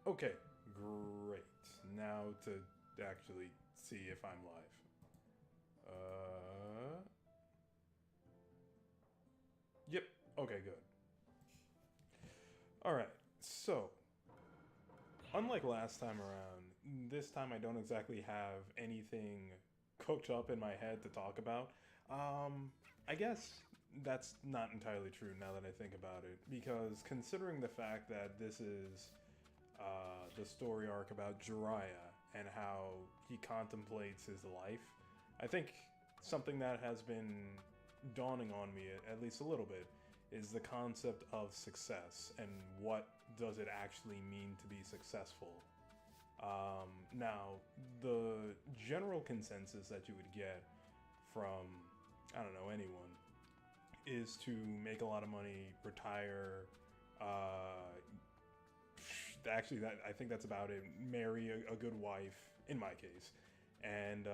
Okay, great. Now to actually see if I'm live. Uh. Yep. Okay, good. Alright, so. Unlike last time around, this time I don't exactly have anything cooked up in my head to talk about. I guess that's not entirely true now that I think about it, because considering the fact that this is the story arc about Jiraiya and how he contemplates his life, I think something that has been dawning on me, at least a little bit, is the concept of success and what does it actually mean to be successful. Now, the general consensus that you would get from, I don't know, anyone, is to make a lot of money, retire, actually, that I think that's about it. Marry a good wife, in my case, and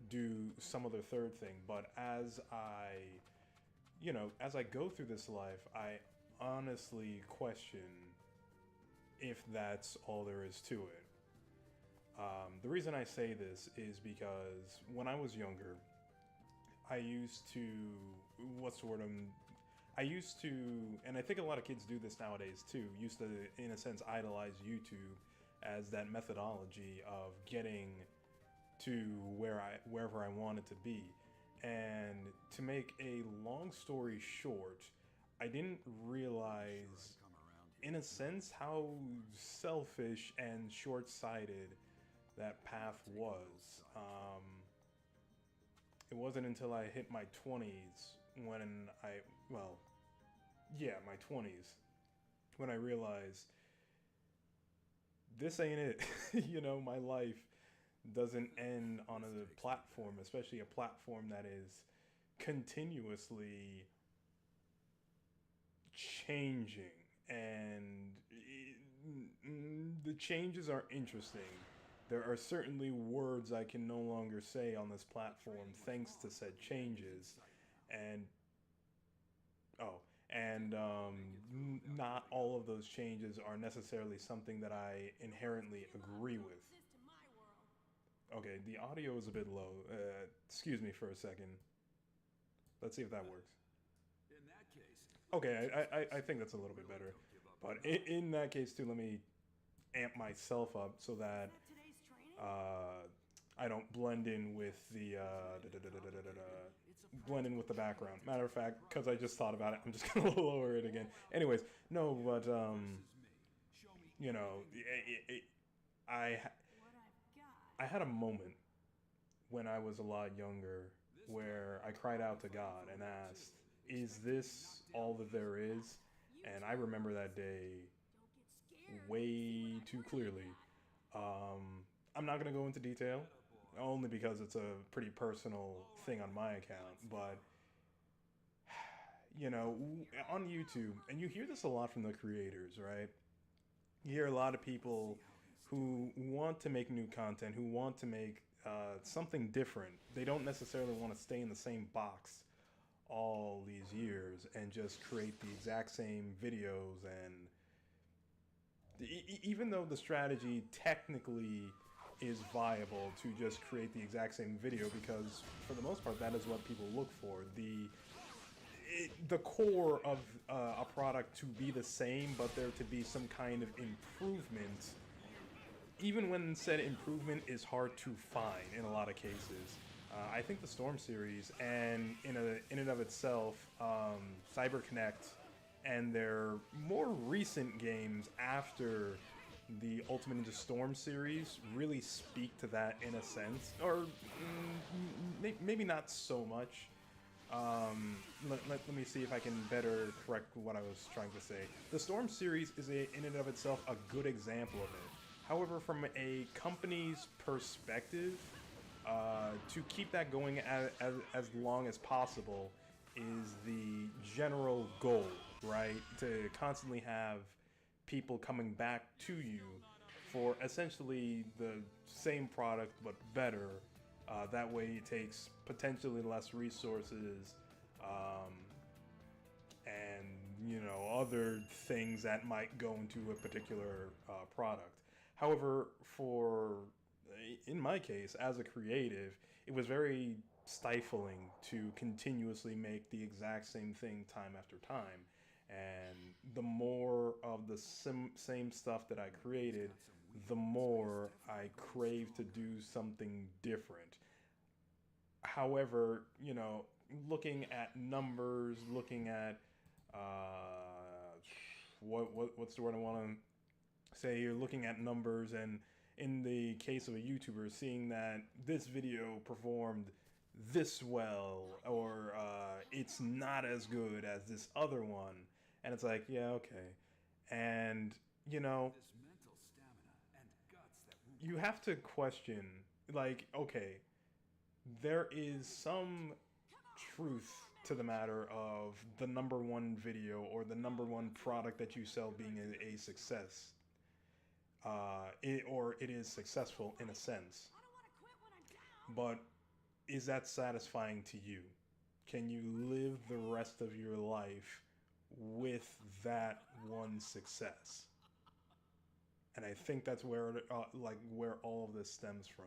do some other third thing. But as I go through this life, I honestly question if that's all there is to it. The reason I say this is because when I was younger, I used to, what's the word I used to, and I think a lot of kids do this nowadays too, used to, in a sense, idolize YouTube as that methodology of getting to wherever I wanted to be. And to make a long story short, I didn't realize, in a sense, how selfish and short-sighted that path was. It wasn't until I hit my 20s when my 20s, when I realized this ain't it. My life doesn't end on a platform, especially a platform that is continuously changing. And the changes are interesting. There are certainly words I can no longer say on this platform thanks to said changes. And not all of those changes are necessarily something that I inherently agree with. Okay, the audio is a bit low. Excuse me for a second. Let's see if that works. In that case, okay, I think that's a little bit better. But in that case too, let me amp myself up so that I don't blend in with the blend in with the background. Matter of fact, because I just thought about it, I'm just gonna lower it again. Anyways, no, but I I had a moment when I was a lot younger where I cried out to God and asked, "Is this all that there is?" And I remember that day way too clearly. I'm not going to go into detail, only because it's a pretty personal thing on my account, but on YouTube, and you hear this a lot from the creators, right? You hear a lot of people who want to make new content, who want to make something different. They don't necessarily want to stay in the same box all these years and just create the exact same videos. And even though the strategy technically is viable to just create the exact same video, because for the most part that is what people look for, the core of a product to be the same, but there to be some kind of improvement, even when said improvement is hard to find in a lot of cases. I think the Storm series, and in and of itself, CyberConnect and their more recent games after the Ultimate Ninja Storm series really speak to that in a sense, or maybe not so much. Let me see if I can better correct what I was trying to say. The Storm series is in and of itself a good example of it. However, from a company's perspective, to keep that going as long as possible is the general goal, right? To constantly have people coming back to you for essentially the same product but better. That way it takes potentially less resources, and you know, other things that might go into a particular product. However, in my case, as a creative, it was very stifling to continuously make the exact same thing time after time. And the more of the same stuff that I created, the more I crave to do something different. However, you know, looking at numbers, looking at what's the word I want to say? You're looking at numbers, and in the case of a YouTuber, seeing that this video performed this well, or it's not as good as this other one, and it's like, yeah, okay, and you know, you have to question, like, okay, there is some truth to the matter of the number one video or the number one product that you sell being a success. Or it is successful in a sense. But is that satisfying to you? Can you live the rest of your life with that one success? And I think that's where where all of this stems from.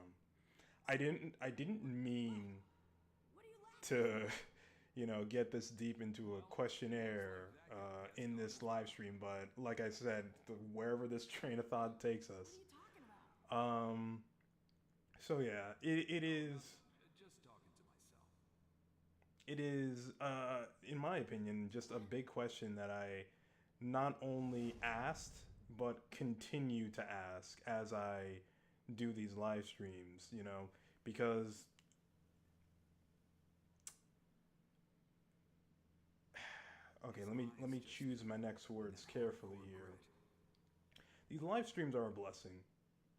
I didn't mean to you know, get this deep into a questionnaire in this live stream, but like I said, wherever this train of thought takes us. Um, so yeah, it is, in my opinion, just a big question that I not only asked but continue to ask as I do these live streams. You know, because okay, let me choose my next words carefully here. These live streams are a blessing.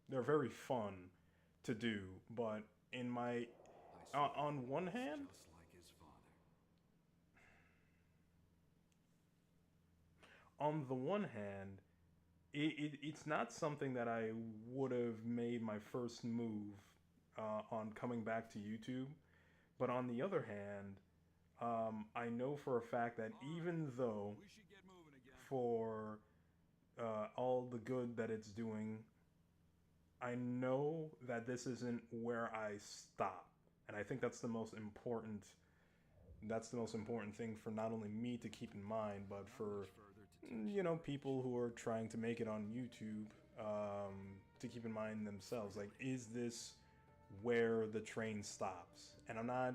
They're very fun to do, but in my on one hand, on the one hand, it's not something that I would have made my first move on coming back to YouTube. But on the other hand, I know for a fact that even though for all the good that it's doing, I know that this isn't where I stop. And I think that's the most important. That's the most important thing for not only me to keep in mind, but for you know, people who are trying to make it on YouTube, to keep in mind themselves. Like, is this where the train stops? And I'm not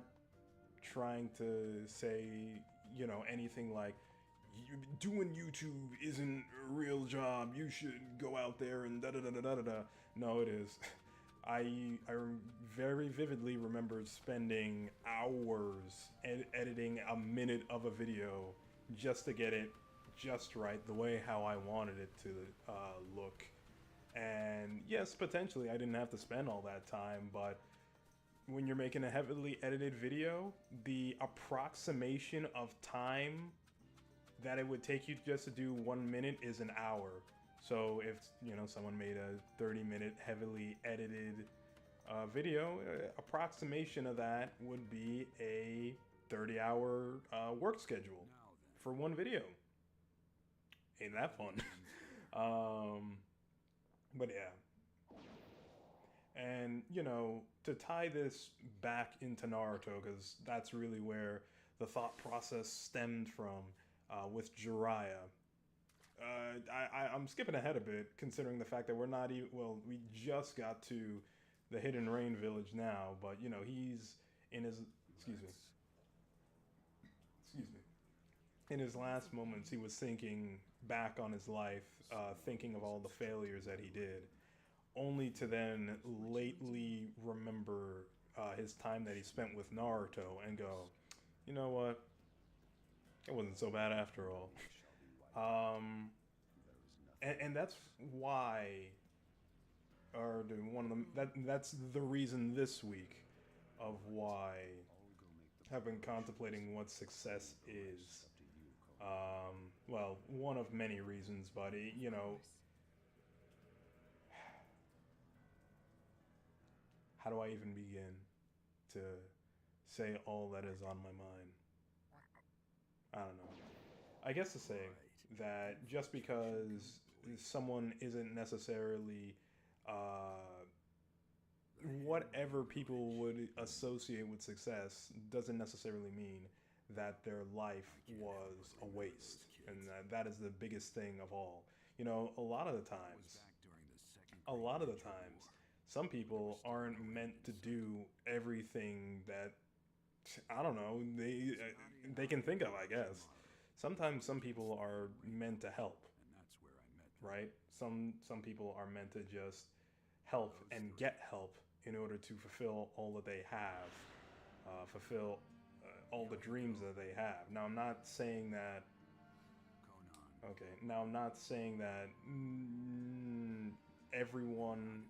trying to say, you know, anything like, doing YouTube isn't a real job. You should go out there and da da da da da da. No, it is. I very vividly remember spending hours editing a minute of a video just to get it just right, the way how I wanted it to look. And yes, potentially I didn't have to spend all that time, but when you're making a heavily edited video, the approximation of time that it would take you just to do 1 minute is an hour. So if you know someone made a 30-minute heavily edited video, approximation of that would be a 30-hour work schedule for one video. Ain't that fun? But yeah. And, you know, to tie this back into Naruto, because that's really where the thought process stemmed from with Jiraiya. I'm skipping ahead a bit, considering the fact that we're not even, well, we just got to the Hidden Rain village now, but, you know, he's in his, excuse me, in his last moments, he was thinking back on his life, thinking of all the failures that he did, only to then lately remember his time that he spent with Naruto and go, you know what? It wasn't so bad after all. And that's why, or one of them, that's the reason this week of why I've been contemplating what success is. Well, one of many reasons, but you know, how do I even begin to say all that is on my mind? I don't know. I guess to say that just because someone isn't necessarily uh, whatever people would associate with success doesn't necessarily mean that their life was a waste. And that is the biggest thing of all. You know, a lot of the times, some people aren't meant to do everything that I don't know they can think of. I guess sometimes some people are meant to help, right? Some people are meant to just help and get help in order to fulfill all that they have, fulfill all the dreams that they have. Now, I'm not saying that. Okay, now I'm not saying that everyone.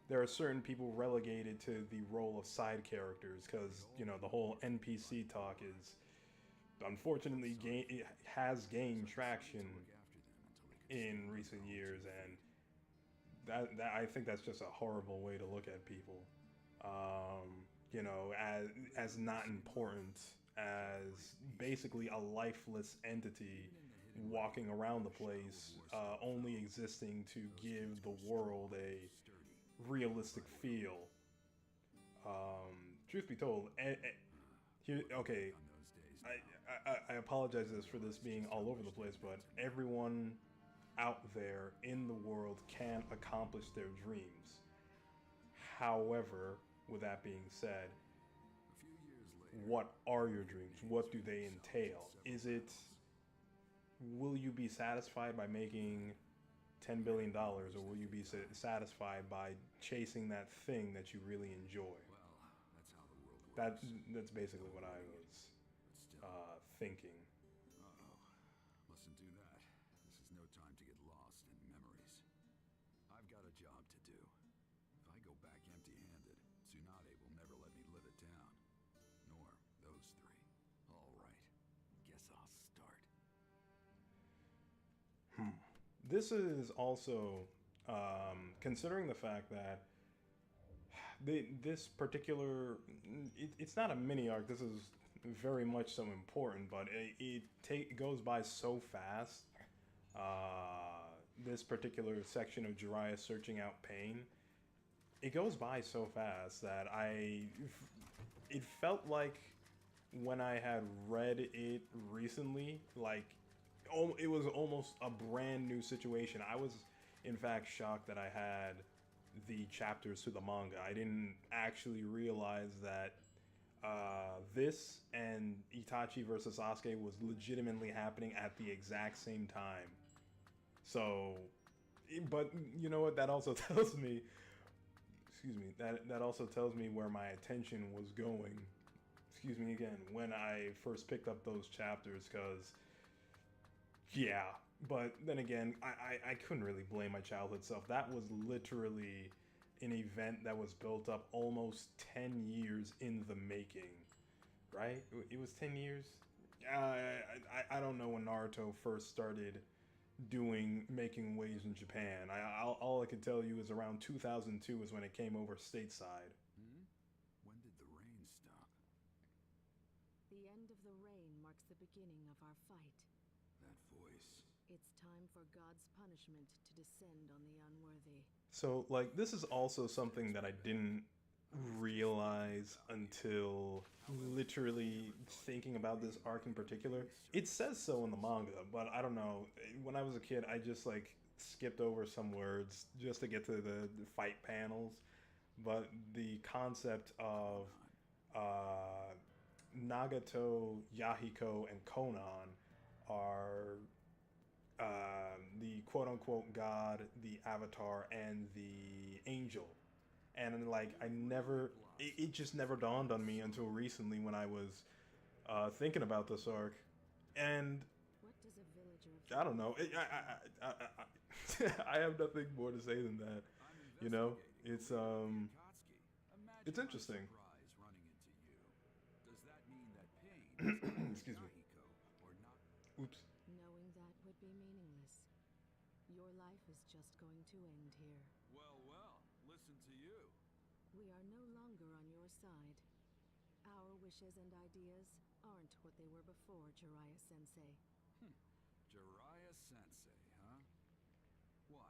There are certain people relegated to the role of side characters because you know the whole NPC talk is unfortunately it has gained traction in recent years, and that I think that's just a horrible way to look at people. Um, you know, as not important as basically a lifeless entity walking around the place, only existing to give the world a realistic feel. Truth be told, okay, I apologize for this being all over the place, but everyone out there in the world can accomplish their dreams. However, with that being said, what are your dreams? What do they entail? Is it, will you be satisfied by making $10 billion, or will you be satisfied by chasing that thing that you really enjoy? That's basically what I was thinking. Listen to that. This is no time to get lost in memories. I've got a job to do. If I go back empty-handed, Tsunade will never let me live it down. Nor those three. All right. Guess I'll start. This is also considering the fact that this particular it's not a mini arc. This is very much so important, but it goes by so fast. This particular section of Jiraiya searching out pain, it goes by so fast that it felt like when I had read it recently, like it was almost a brand new situation. I was, in fact, shocked that I had the chapters to the manga. I didn't actually realize that this and Itachi versus Sasuke was legitimately happening at the exact same time. So, but you know what? That also tells me, excuse me, that also tells me where my attention was going. Excuse me again, when I first picked up those chapters, because yeah, but then again, I couldn't really blame my childhood self. That was literally an event that was built up almost 10 years in the making, right? It was 10 years? I don't know when Naruto first started making waves in Japan. All I can tell you is around 2002 is when it came over stateside. When did the rain stop? The end of the rain marks the beginning of our fight. That voice. It's time for God's punishment to descend on the unworthy. So, like, this is also something that I didn't realize until literally thinking about this arc in particular. It says so in the manga, but I don't know. When I was a kid, I just, like, skipped over some words just to get to the fight panels. But the concept of Nagato, Yahiko, and Konan are the quote-unquote god, the avatar, and the angel. And like it just never dawned on me until recently when I was thinking about this arc. And What does a villager I don't know. I have nothing more to say than that. You know, it's interesting. Does that mean that pain Excuse me. or not? Oops. Knowing that would be meaningless. Your life is just going to end here. Well, listen to you. We are no longer on your side. Our wishes and ideas aren't what they were before, Jiraiya-sensei. Jiraiya Sensei, huh? Why?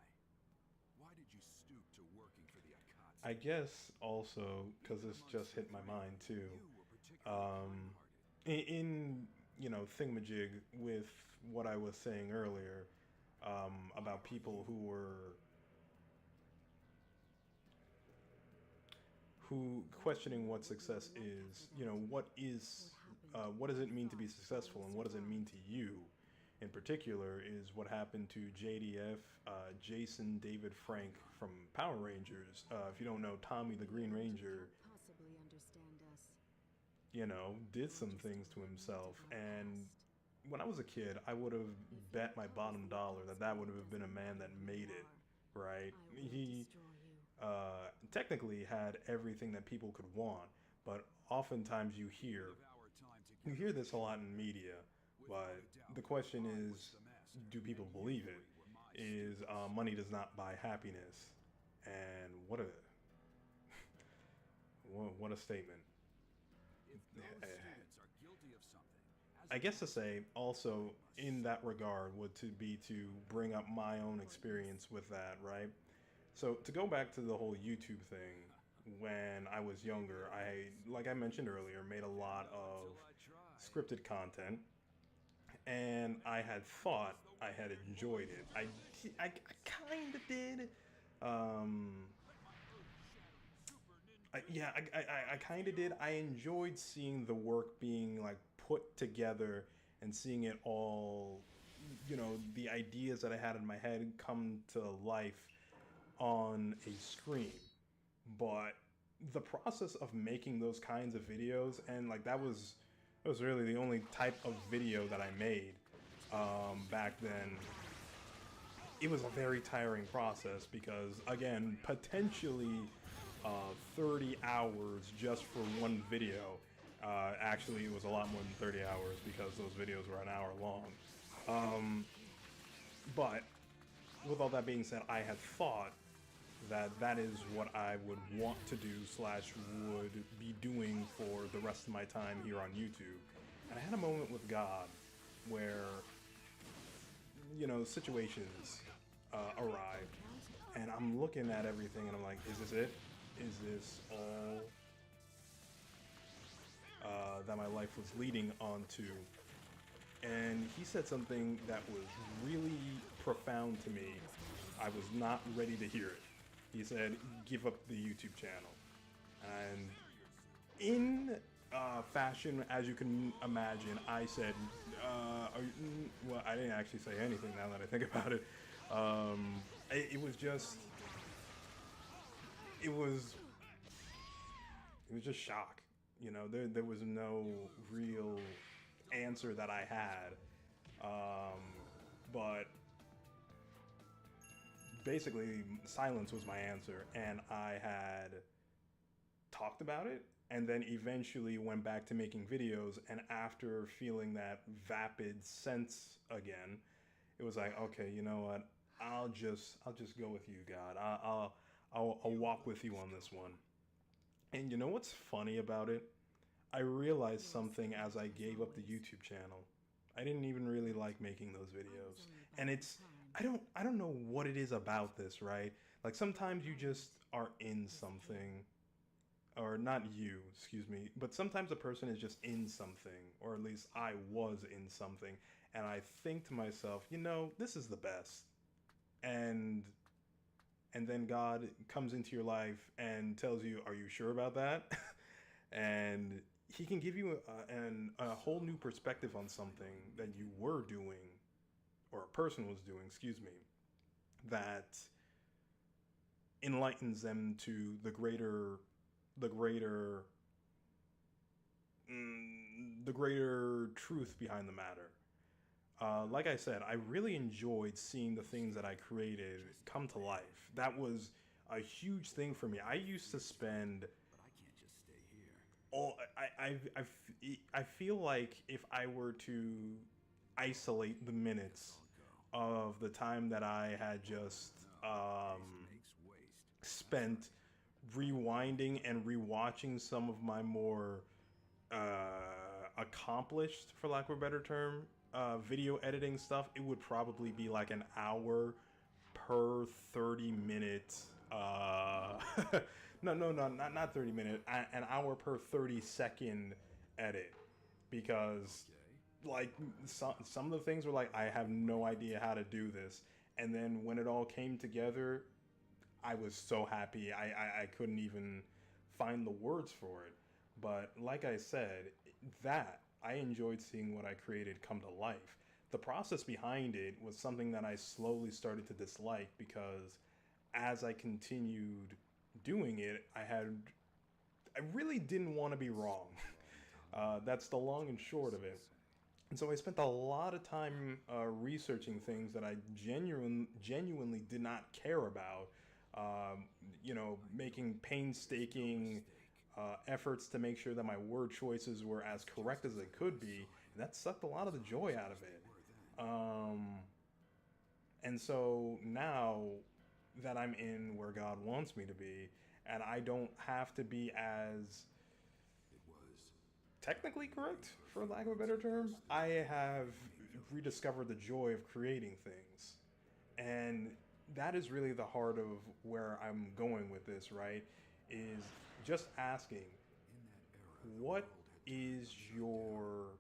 Why did you stoop to working for the Akatsuki? I guess also because this just hit my mind too. You were particularly Um, kind-hearted. in thingamajig with what I was saying earlier about people who questioning what success is. What does it mean to be successful, and what does it mean to you? In particular, is what happened to JDF, Jason David Frank from Power Rangers. If you don't know, Tommy the Green Ranger, Can't possibly understand us. did some things to himself. And when I was a kid, I would have bet my bottom dollar that that would have been a man that made it, right? I will He destroy you. technically had everything that people could want, but oftentimes you hear Of our time together, this a lot in media. But the question is, do people believe it? Is money does not buy happiness, and what a statement. if those students are guilty of something, I guess to say also in that regard would to be to bring up my own experience with that, right? So to go back to the whole YouTube thing, when I was younger, like I mentioned earlier, made a lot of scripted content, and I had thought I had enjoyed it. I kind of did. Um, I kind of did. I enjoyed seeing the work being like put together and seeing it all, the ideas that I had in my head come to life on a screen. But the process of making those kinds of videos, and like that was really the only type of video that I made back then. It was a very tiring process because, again, potentially 30 hours just for one video. Actually, it was a lot more than 30 hours because those videos were an hour long. But with all that being said, I had thought that that is what I would want to do slash would be doing for the rest of my time here on YouTube. And I had a moment with God where, situations arrived, and I'm looking at everything and I'm like, is this it? Is this all that my life was leading on to? And he said something that was really profound to me. I was not ready to hear it. He said, give up the YouTube channel. And in fashion, as you can imagine, I said, well, I didn't actually say anything now that I think about it. It was just, it was just shock. There was no real answer that I had. But basically, silence was my answer, and I had talked about it and then eventually went back to making videos. And after feeling that vapid sense again, it was like, okay, you know what? I'll just go with you, God. I'll walk with you on this one. And you know what's funny about it? I realized something as I gave up the YouTube channel. I didn't even really like making those videos. And it's I don't know what it is about this, right? Like sometimes you just are in something, or not you, excuse me, but sometimes a person is just in something, or at least I was in something, and I think to myself, this is the best. And then God comes into your life and tells you, "Are you sure about that?" And he can give you a whole new perspective on something that you were doing, or a person was doing, excuse me, that enlightens them to the greater, the greater truth behind the matter. Like I said, I really enjoyed seeing the things that I created come to life. That was a huge thing for me. I used to spend but I can't just stay here. all I feel like if I were to isolate the minutes of the time that I had just Makes waste. spent rewinding and rewatching some of my more accomplished, for lack of a better term, video editing stuff, it would probably be like an hour per 30 minute. No, not 30 minute. An hour per 30-second edit, because like some of the things were like I have no idea how to do this, and then when it all came together, I was so happy. I couldn't even find the words for it. But like I said, that I enjoyed seeing what I created come to life. The process behind it was something that I slowly started to dislike, because as I continued doing it, I really didn't want to be wrong. That's the long and short of it. And so I spent a lot of time researching things that I genuinely did not care about. Making painstaking efforts to make sure that my word choices were as correct as they could be. And that sucked a lot of the joy out of it. And so now that I'm in where God wants me to be, and I don't have to be as technically correct, for lack of a better term, I have rediscovered the joy of creating things. And that is really the heart of where I'm going with this, right? Is just asking, what is your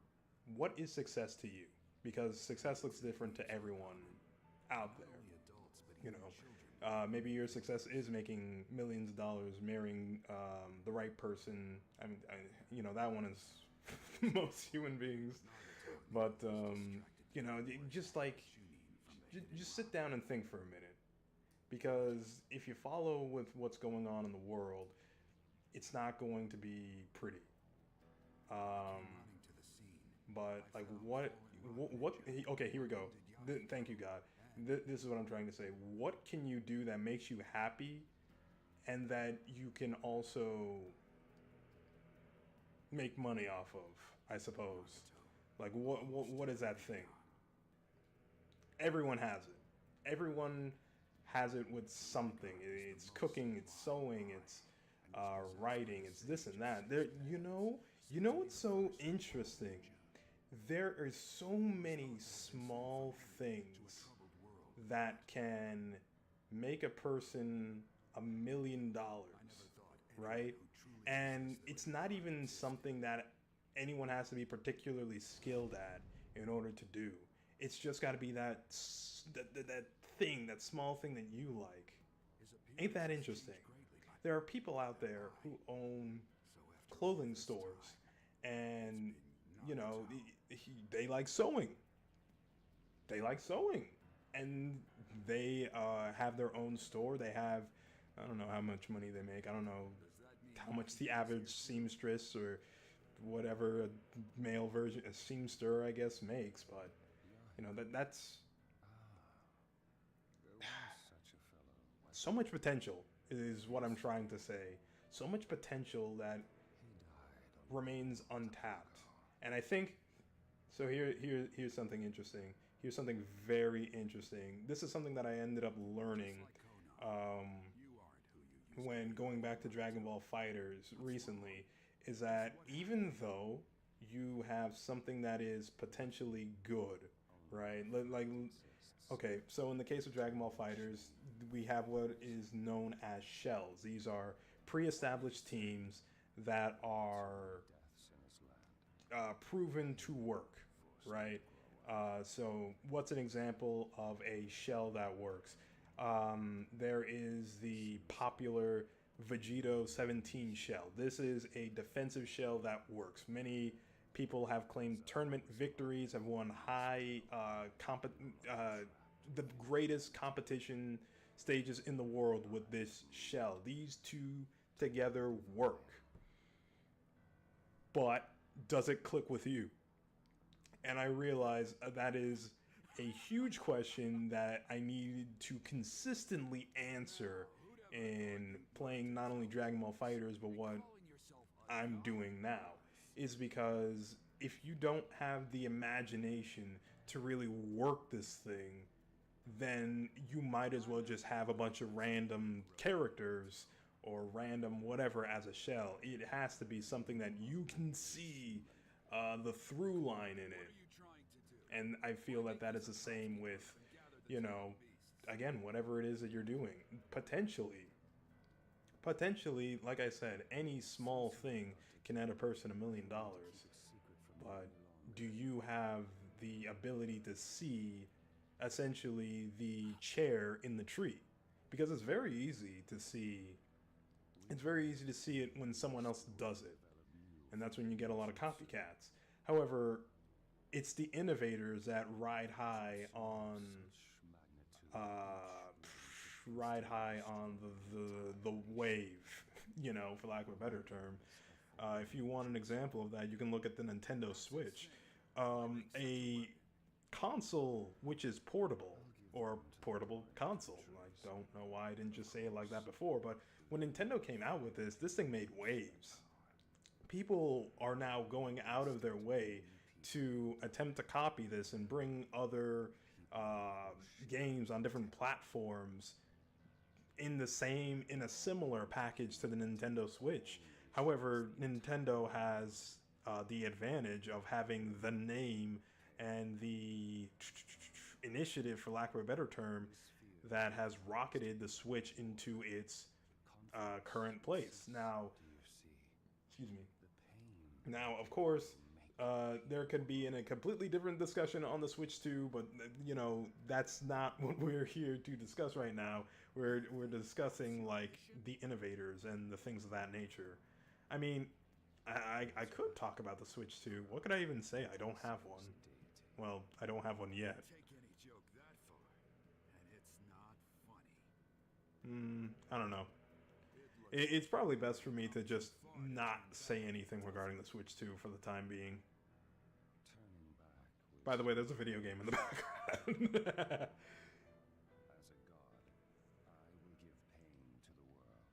what is success to you? Because success looks different to everyone out there. You know, maybe your success is making millions of dollars, marrying the right person. That one is most human beings. But just like, just sit down and think for a minute, because if you follow with what's going on in the world, it's not going to be pretty. Um, but like, what? Okay, here we go. Thank you, God. This is what I'm trying to say. What can you do that makes you happy, and that you can also make money off of? I suppose. Like, what is that thing? Everyone has it. Everyone has it with something. It's cooking. It's sewing. It's writing. It's this and that. What's so interesting? There are so many small things that can make a person $1 million, right? And it's not even something that anyone has to be particularly skilled at in order to do. It's just got to be that thing, that small thing that you like. Ain't that interesting? There are people out there who own clothing stores, and they like sewing. They like sewing, and they have their own store. They have, I don't know how much money they make. I don't know how much the average seamstress or whatever a male version, a seamster, I guess, makes. But that's so much potential is what I'm trying to say. So much potential that remains untapped. And I think so. Here's something interesting. Here's something very interesting. This is something that I ended up learning when going back to Dragon Ball Fighters recently. Is that even though you have something that is potentially good, right? Like, okay, so in the case of Dragon Ball Fighters, we have what is known as shells. These are pre-established teams that are proven to work, right? So what's an example of a shell that works? There is the popular Vegito 17 shell. This is a defensive shell that works. Many people have claimed tournament victories, have won the greatest competition stages in the world with this shell. These two together work. But does it click with you? And I realize that is a huge question that I needed to consistently answer in playing not only Dragon Ball Fighters, but what I'm doing now. Is because if you don't have the imagination to really work this thing, then you might as well just have a bunch of random characters or random whatever as a shell. It has to be something that you can see the through line in it. What are you trying to do? And I feel that that is the same with, you know, again, whatever it is that you're doing. Potentially, like I said, any small thing can net a person $1 million. But do you have the ability to see essentially the chair in the tree? Because it's very easy to see. It's very easy to see it when someone else does it, and that's when you get a lot of copycats. However, it's the innovators that ride high on the wave, for lack of a better term. If you want an example of that, you can look at the Nintendo Switch, a console which is portable, or portable console. I don't know why I didn't just say it like that before, but when Nintendo came out with this thing made waves. People are now going out of their way to attempt to copy this and bring other games on different platforms in a similar package to the Nintendo Switch. However, Nintendo has the advantage of having the name and the initiative, for lack of a better term, that has rocketed the Switch into its current place. Now, excuse me. Now, of course, there could be in a completely different discussion on the Switch 2, but that's not what we're here to discuss right now. We're discussing like the innovators and the things of that nature. I mean, I could talk about the Switch 2. What could I even say? I don't have one. Well, I don't have one yet. Take any joke that far, and it's not funny. I don't know. It's probably best for me to just not say anything regarding the Switch 2 for the time being. By the way, there's a video game in the background. As a god, I will give pain to the world.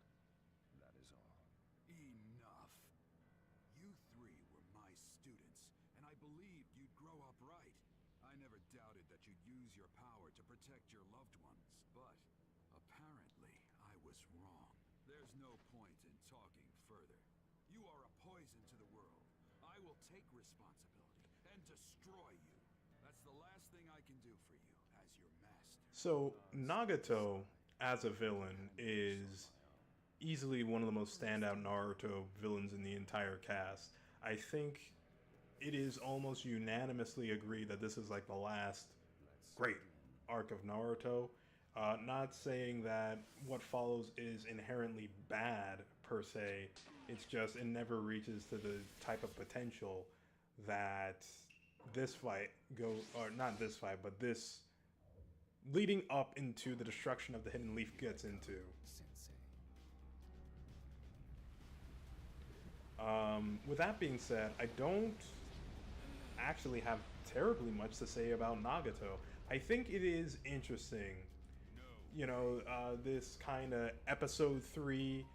That is all. Enough. You three were my students, and I believed you'd grow up right. I never doubted that you'd use your power to protect your loved ones, but apparently I was wrong. There's no point in talking further. You are a poison to the world. I will take responsibility and destroy you. That's the last thing I can do for you as your master. So, Nagato, as a villain, is easily one of the most standout Naruto villains in the entire cast. I think it is almost unanimously agreed that this is like the last great arc of Naruto. Not saying that what follows is inherently bad per se. It's just it never reaches to the type of potential that this fight or not this fight, but this leading up into the destruction of the Hidden Leaf gets into. With that being said, I don't actually have terribly much to say about Nagato. I think it is interesting, this kind of episode 3,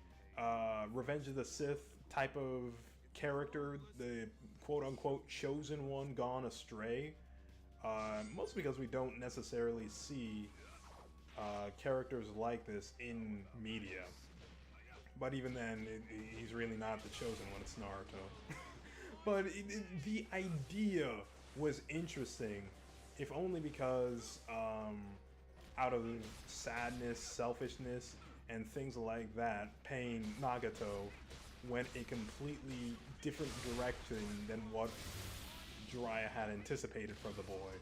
Revenge of the Sith type of character, the quote-unquote chosen one gone astray. Mostly because we don't necessarily see characters like this in media. But even then, he's really not the chosen one, it's Naruto. But the idea was interesting, if only because out of sadness, selfishness, and things like that, Pain Nagato went a completely different direction than what Jiraiya had anticipated for the boy.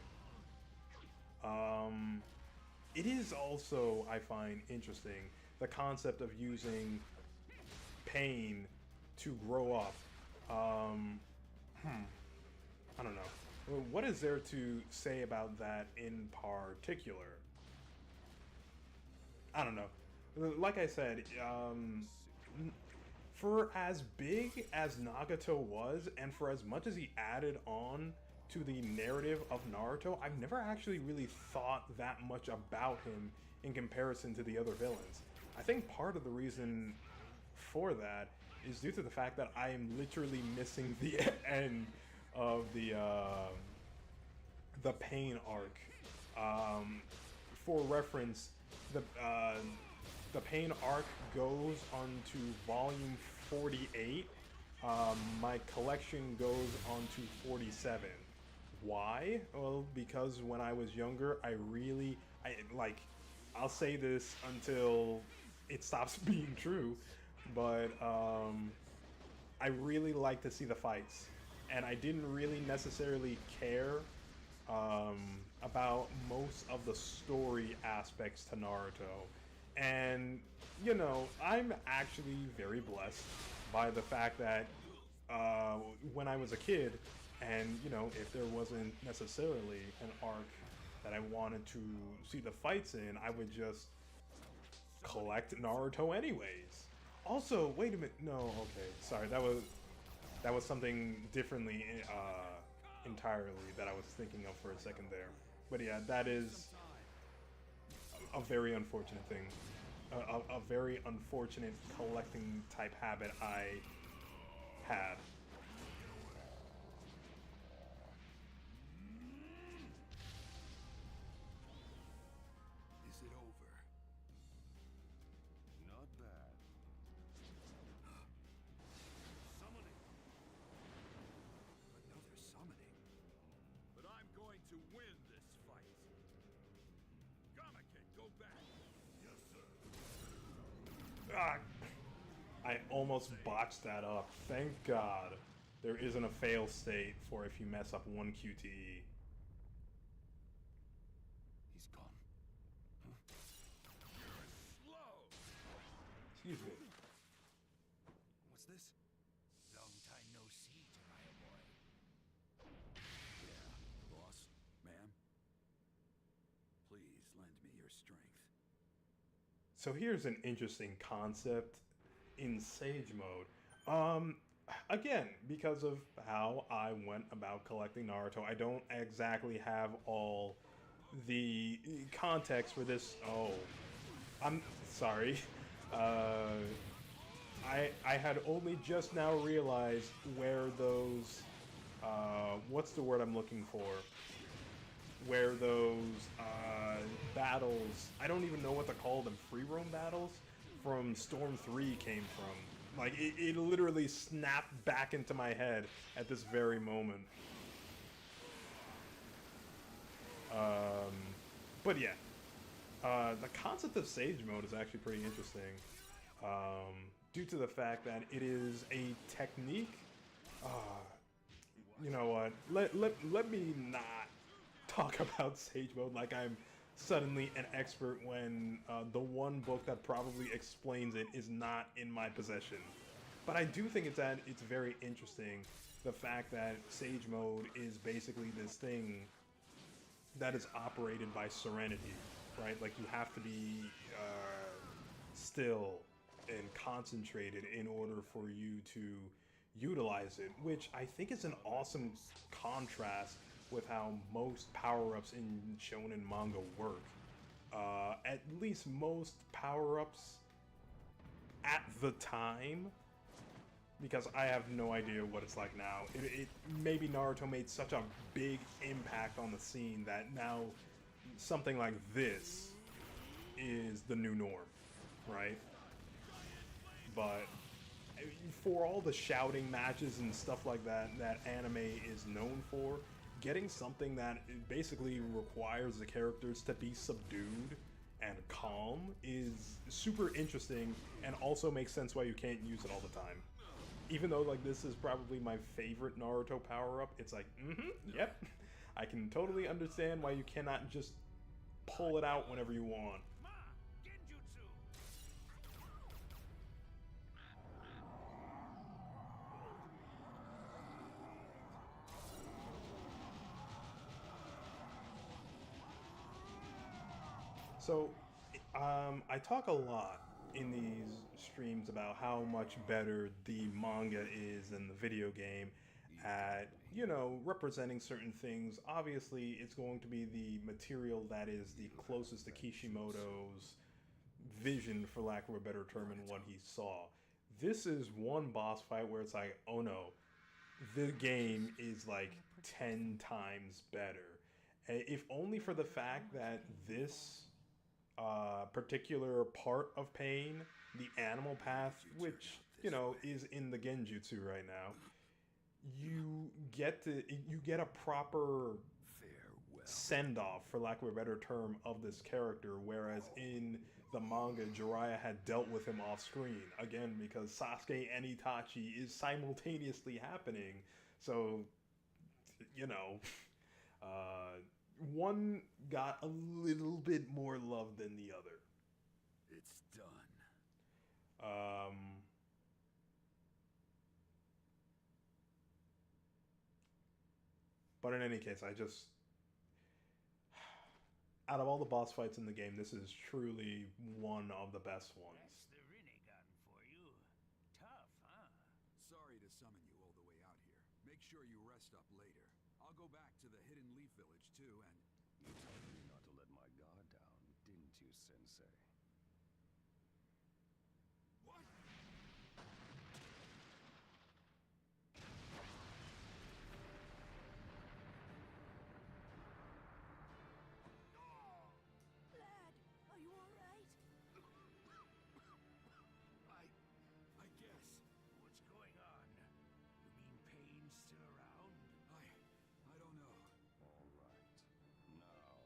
It is also, I find, interesting, the concept of using Pain to grow up. I don't know. What is there to say about that in particular? I don't know. Like I said, for as big as Nagato was, and for as much as he added on to the narrative of Naruto, I've never actually really thought that much about him in comparison to the other villains. I think part of the reason for that is due to the fact that I am literally missing the end of the Pain arc. For reference, the Pain arc goes on to volume 48 my collection goes on to 47. Why? Well, because when I was younger, I'll say this until it stops being true, but I really like to see the fights, and I didn't really necessarily care um, about most of the story aspects to Naruto. And, I'm actually very blessed by the fact that uh, when I was a kid, and, if there wasn't necessarily an arc that I wanted to see the fights in, I would just collect Naruto anyways. Also, wait a minute. No, okay. Sorry, that was something differently entirely that I was thinking of for a second there. But yeah, that is a very unfortunate thing. A very unfortunate collecting type habit I had. Is it over? Not bad. Summoning. Another summoning. But I'm going to win this fight. Gamake, go back. Yes, sir. Ah, I almost botched that up. Thank God there isn't a fail state for if you mess up one QTE. He's gone. You're slow. Excuse me. What's this? Long time no see, Jiraiya boy. Yeah, boss, ma'am. Please lend me your strength. So here's an interesting concept in Sage Mode. Again, because of how I went about collecting Naruto, I don't exactly have all the context for this. Oh, I'm sorry. Uh, I had only just now realized where those what's the word I'm looking for? Where those battles, I don't even know what to call them, free roam battles from Storm 3 came from. Like, it literally snapped back into my head at this very moment. But yeah, the concept of Sage Mode is actually pretty interesting. Due to the fact that it is a technique. Uh, you know what? Let me not talk about Sage Mode like I'm suddenly an expert when the one book that probably explains it is not in my possession. But I do think it's very interesting, the fact that Sage Mode is basically this thing that is operated by serenity, right? Like, you have to be still and concentrated in order for you to utilize it, which I think is an awesome contrast with how most power-ups in shonen manga work. At least most power-ups at the time, because I have no idea what it's like now. Maybe Naruto made such a big impact on the scene that now something like this is the new norm, right? But for all the shouting matches and stuff like that that anime is known for, getting something that basically requires the characters to be subdued and calm is super interesting, and also makes sense why you can't use it all the time. Even though, like, this is probably my favorite Naruto power-up, it's like, yep, I can totally understand why you cannot just pull it out whenever you want. Ma, Genjutsu. So, I talk a lot in these streams about how much better the manga is than the video game at, representing certain things. Obviously, it's going to be the material that is the closest to Kishimoto's vision, for lack of a better term, in what he saw. This is one boss fight where it's like, oh no, the game is like 10 times better. If only for the fact that this particular part of Pain, the animal path, which you know, is in the genjutsu right now, you get a proper Farewell. send off, for lack of a better term, of this character, whereas in the manga, Jiraiya had dealt with him off screen again because Sasuke and Itachi is simultaneously happening. So, you know, one got a little bit more love than the other. It's done. But in any case, out of all the boss fights in the game, this is truly one of the best ones. That's the Rinnegan for you. Tough, huh? Sorry to summon you all the way out here. Make sure you rest up later. I'll go back to the Hidden Leaf Village too, and You told me not to let my guard down, didn't you, Sensei? what? Lad, are you alright? I guess. What's going on? You mean Pain's still around? I don't know. All right. Now.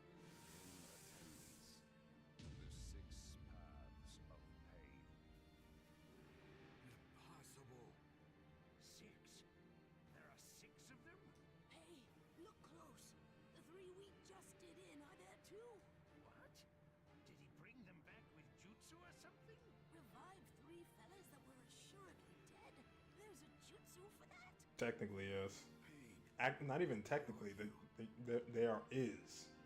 In attendance, the 6 paths of pain. Impossible. 6? There are 6 of them? Hey, look close. The 3 we just did in are there too. What? Did he bring them back with jutsu or something? Revived 3 fellas that were assuredly dead. There's a jutsu for that. Technically, yes. Pain. Not even technically, there is. Pain.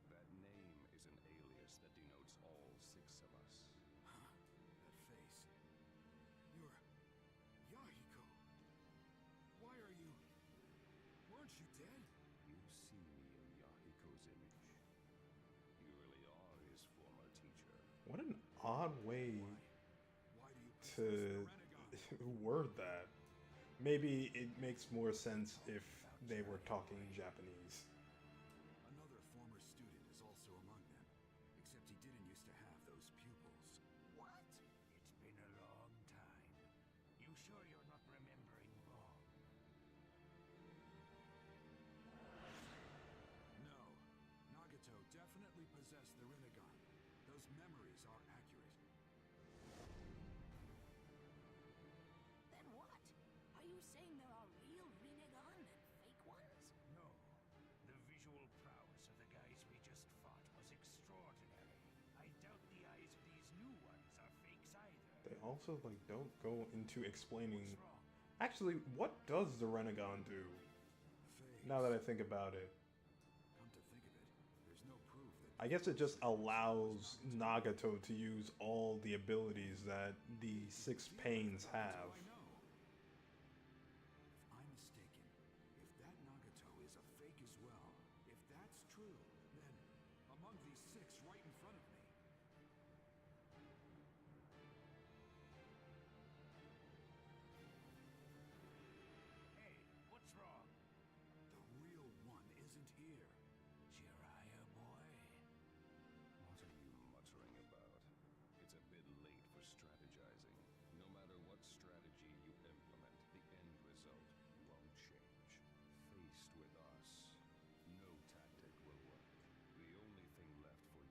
That name is an alias that denotes all 6 of us. Huh? That face. You're Yahiko. Why are you? Weren't you dead? You see me in Yahiko's image. You really are his former teacher. What an odd way Why do you possess to the Rinnegan? word that. Maybe it makes more sense if they were talking Japanese. Another former student is also among them, except he didn't used to have those pupils. What? It's been a long time. You sure you're not remembering wrong? No, Nagato definitely possessed the Rinnegan. Those memories are accurate. Then what? Are you saying there are real Rinnegan and fake ones? No. The visual prowess of the guys we just fought was extraordinary. I doubt the eyes of these new ones are fakes either. They also like don't go into explaining. What's wrong? Actually, what does the Rinnegan do? Phase. Now that I think about it, Come to think of it, there's no proof that I guess it just allows Nagato to use all the abilities that the 6 pains have. I know. If I'm mistaken, if that Nagato is a fake as well, if that's true, then among these 6 right in front of me. Hey, what's wrong? The real one isn't here. Jiraiya boy? What are you muttering about? It's a bit late for strategizing. No matter what strategy you implement, the end result won't change. Faced with us, no tactic will work. The only thing left for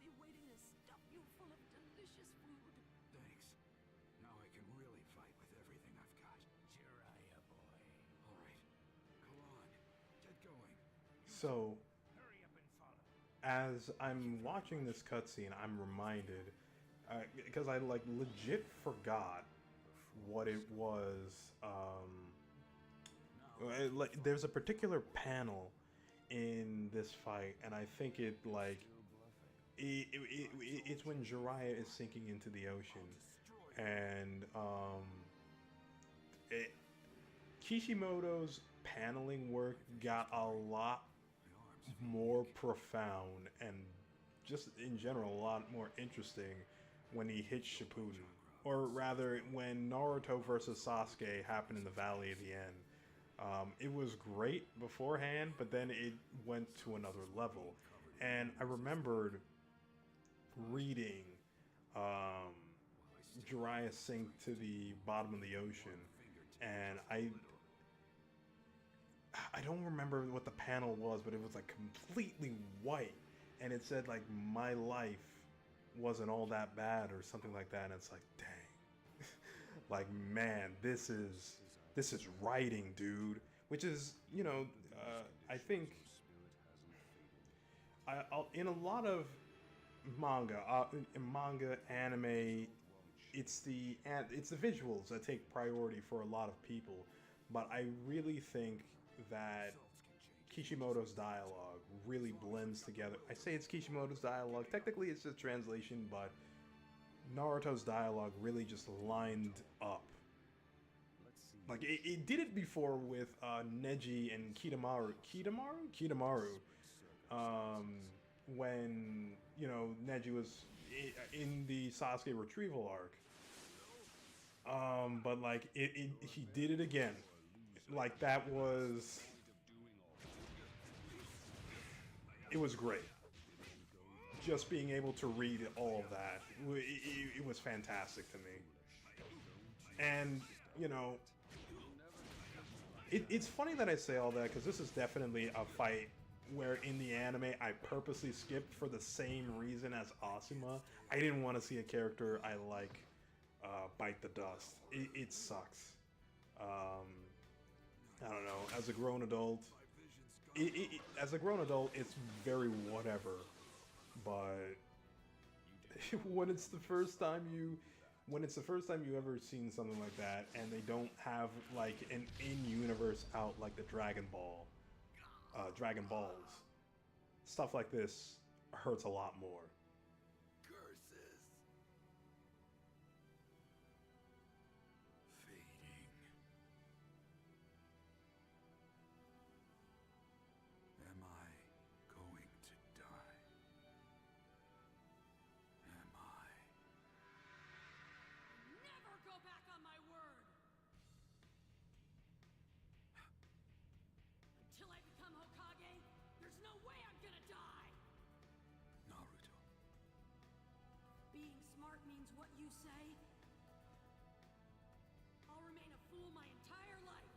be waiting to stuff you full of delicious food. Thanks. Now I can really fight with everything I've got. Jiraiya boy. All right. Go on. Get going. So, Hurry up and follow. as I'm watching this cutscene, I'm reminded, because I like legit forgot what it was. Like, there's a particular panel in this fight, and I think it like it's when Jiraiya is sinking into the ocean, and Kishimoto's paneling work got a lot more profound and just in general a lot more interesting when he hit Shippuden, or rather when Naruto versus Sasuke happened in the Valley of the End. It was great beforehand, but then it went to another level, and I remembered reading Jiraiya sink to the bottom of the ocean, and I don't remember what the panel was, but it was like completely white, and it said like my life wasn't all that bad or something like that, and it's like dang, like man, this is writing, dude. Which is, you know, I think in a lot of manga, anime, it's the visuals that take priority for a lot of people, but I really think that Kishimoto's dialogue really blends together. I say it's Kishimoto's dialogue. Technically, it's just translation, but Naruto's dialogue really just lined up. Like, it did it before with Neji and Kitamaru. When, you know, Neji was in the Sasuke retrieval arc. But, like, he did it again. Like, that was... It was great. Just being able to read all of that, it was fantastic to me. And, you know... It's funny that I say all that, because this is definitely a fight where in the anime I purposely skipped for the same reason as Asuma. I didn't want to see a character I like bite the dust. It sucks. I don't know. As a grown adult, it's very whatever. But when it's the first time you ever seen something like that, and they don't have like an in-universe out like the Dragon Balls, stuff like this hurts a lot more. Curses. Fading. Am I going to die? Am I? Never go back on my word! Until I become Hokage, there's no way I'm gonna die! Naruto. Being smart means what you say? I'll remain a fool my entire life!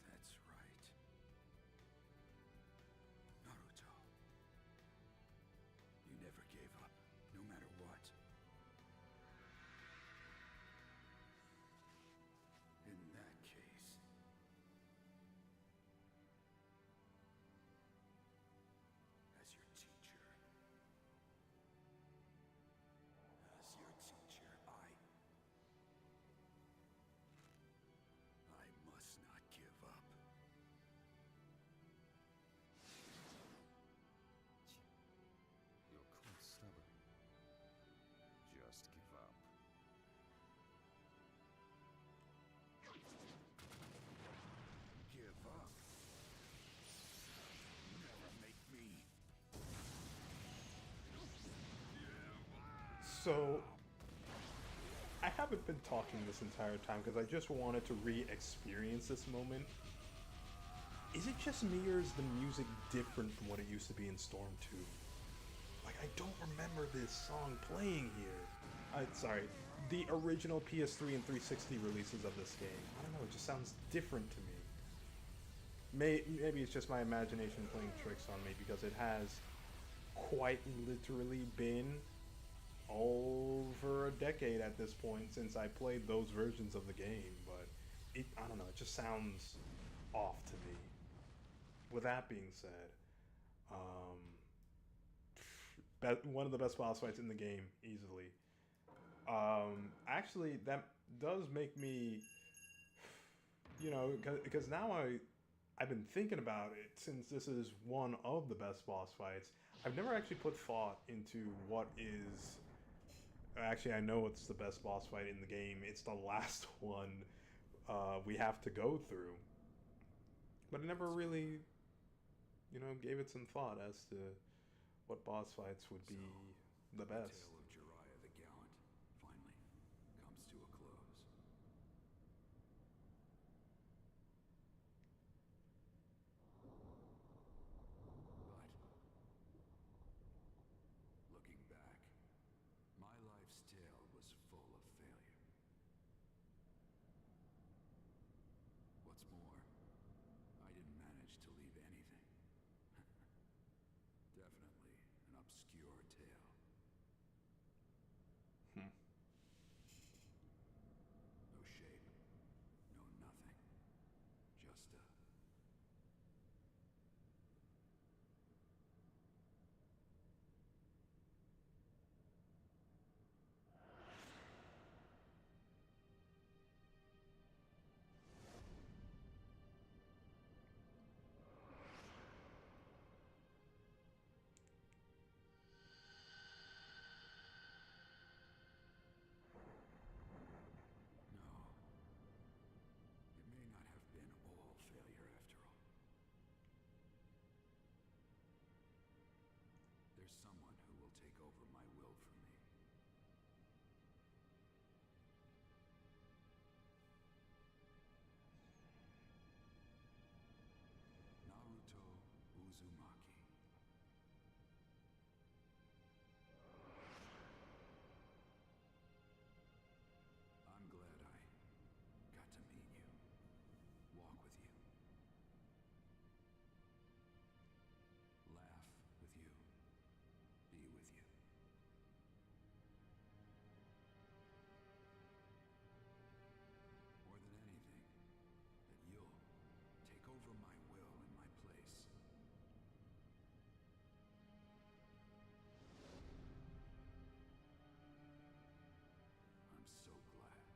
That's right. Naruto. You never gave up, no matter what. In that case... As your teacher... I must not give up. You're quite stubborn. Just give up. Give up? Never make me. So, I haven't been talking this entire time because I just wanted to re-experience this moment. Is it just me, or is the music different from what it used to be in Storm 2? Like, I don't remember this song playing here. Sorry, the original PS3 and 360 releases of this game. I don't know, it just sounds different to me. Maybe it's just my imagination playing tricks on me because it has quite literally been over a decade at this point since I played those versions of the game, but I don't know, it just sounds off to me. With that being said, one of the best boss fights in the game, easily. Actually, that does make me, because now I've been thinking about it since this is one of the best boss fights. I've never actually put thought into what is. Actually, I know it's the best boss fight in the game. It's the last one we have to go through. But I never really, gave it some thought as to what boss fights would be the best. The tale of Jiraiya the Gallant finally comes to a close. But looking back, my life's tale was full of failure. What's more, I didn't manage to leave anything. Definitely an obscure tale. No shape, no nothing. Just a... No. It may not have been all failure after all. There's someone who will take over my will for me. Naruto Uzumaki. I'm glad I got to meet you, walk with you, laugh with you, be with you. More than anything, that you'll take over my will in my place. I'm so glad.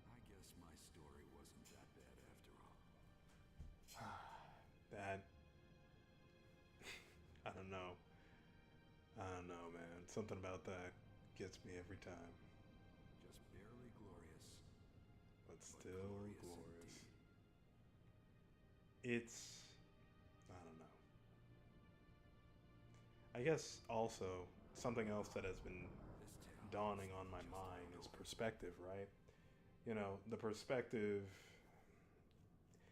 I guess my story wasn't that bad after all. That I don't know. I don't know, man. Something about that gets me every time, Just barely glorious, but but still glorious. indeed. It's I don't know. I guess also something else that has been This tale dawning on my just mind ain't is over. perspective, right? The perspective.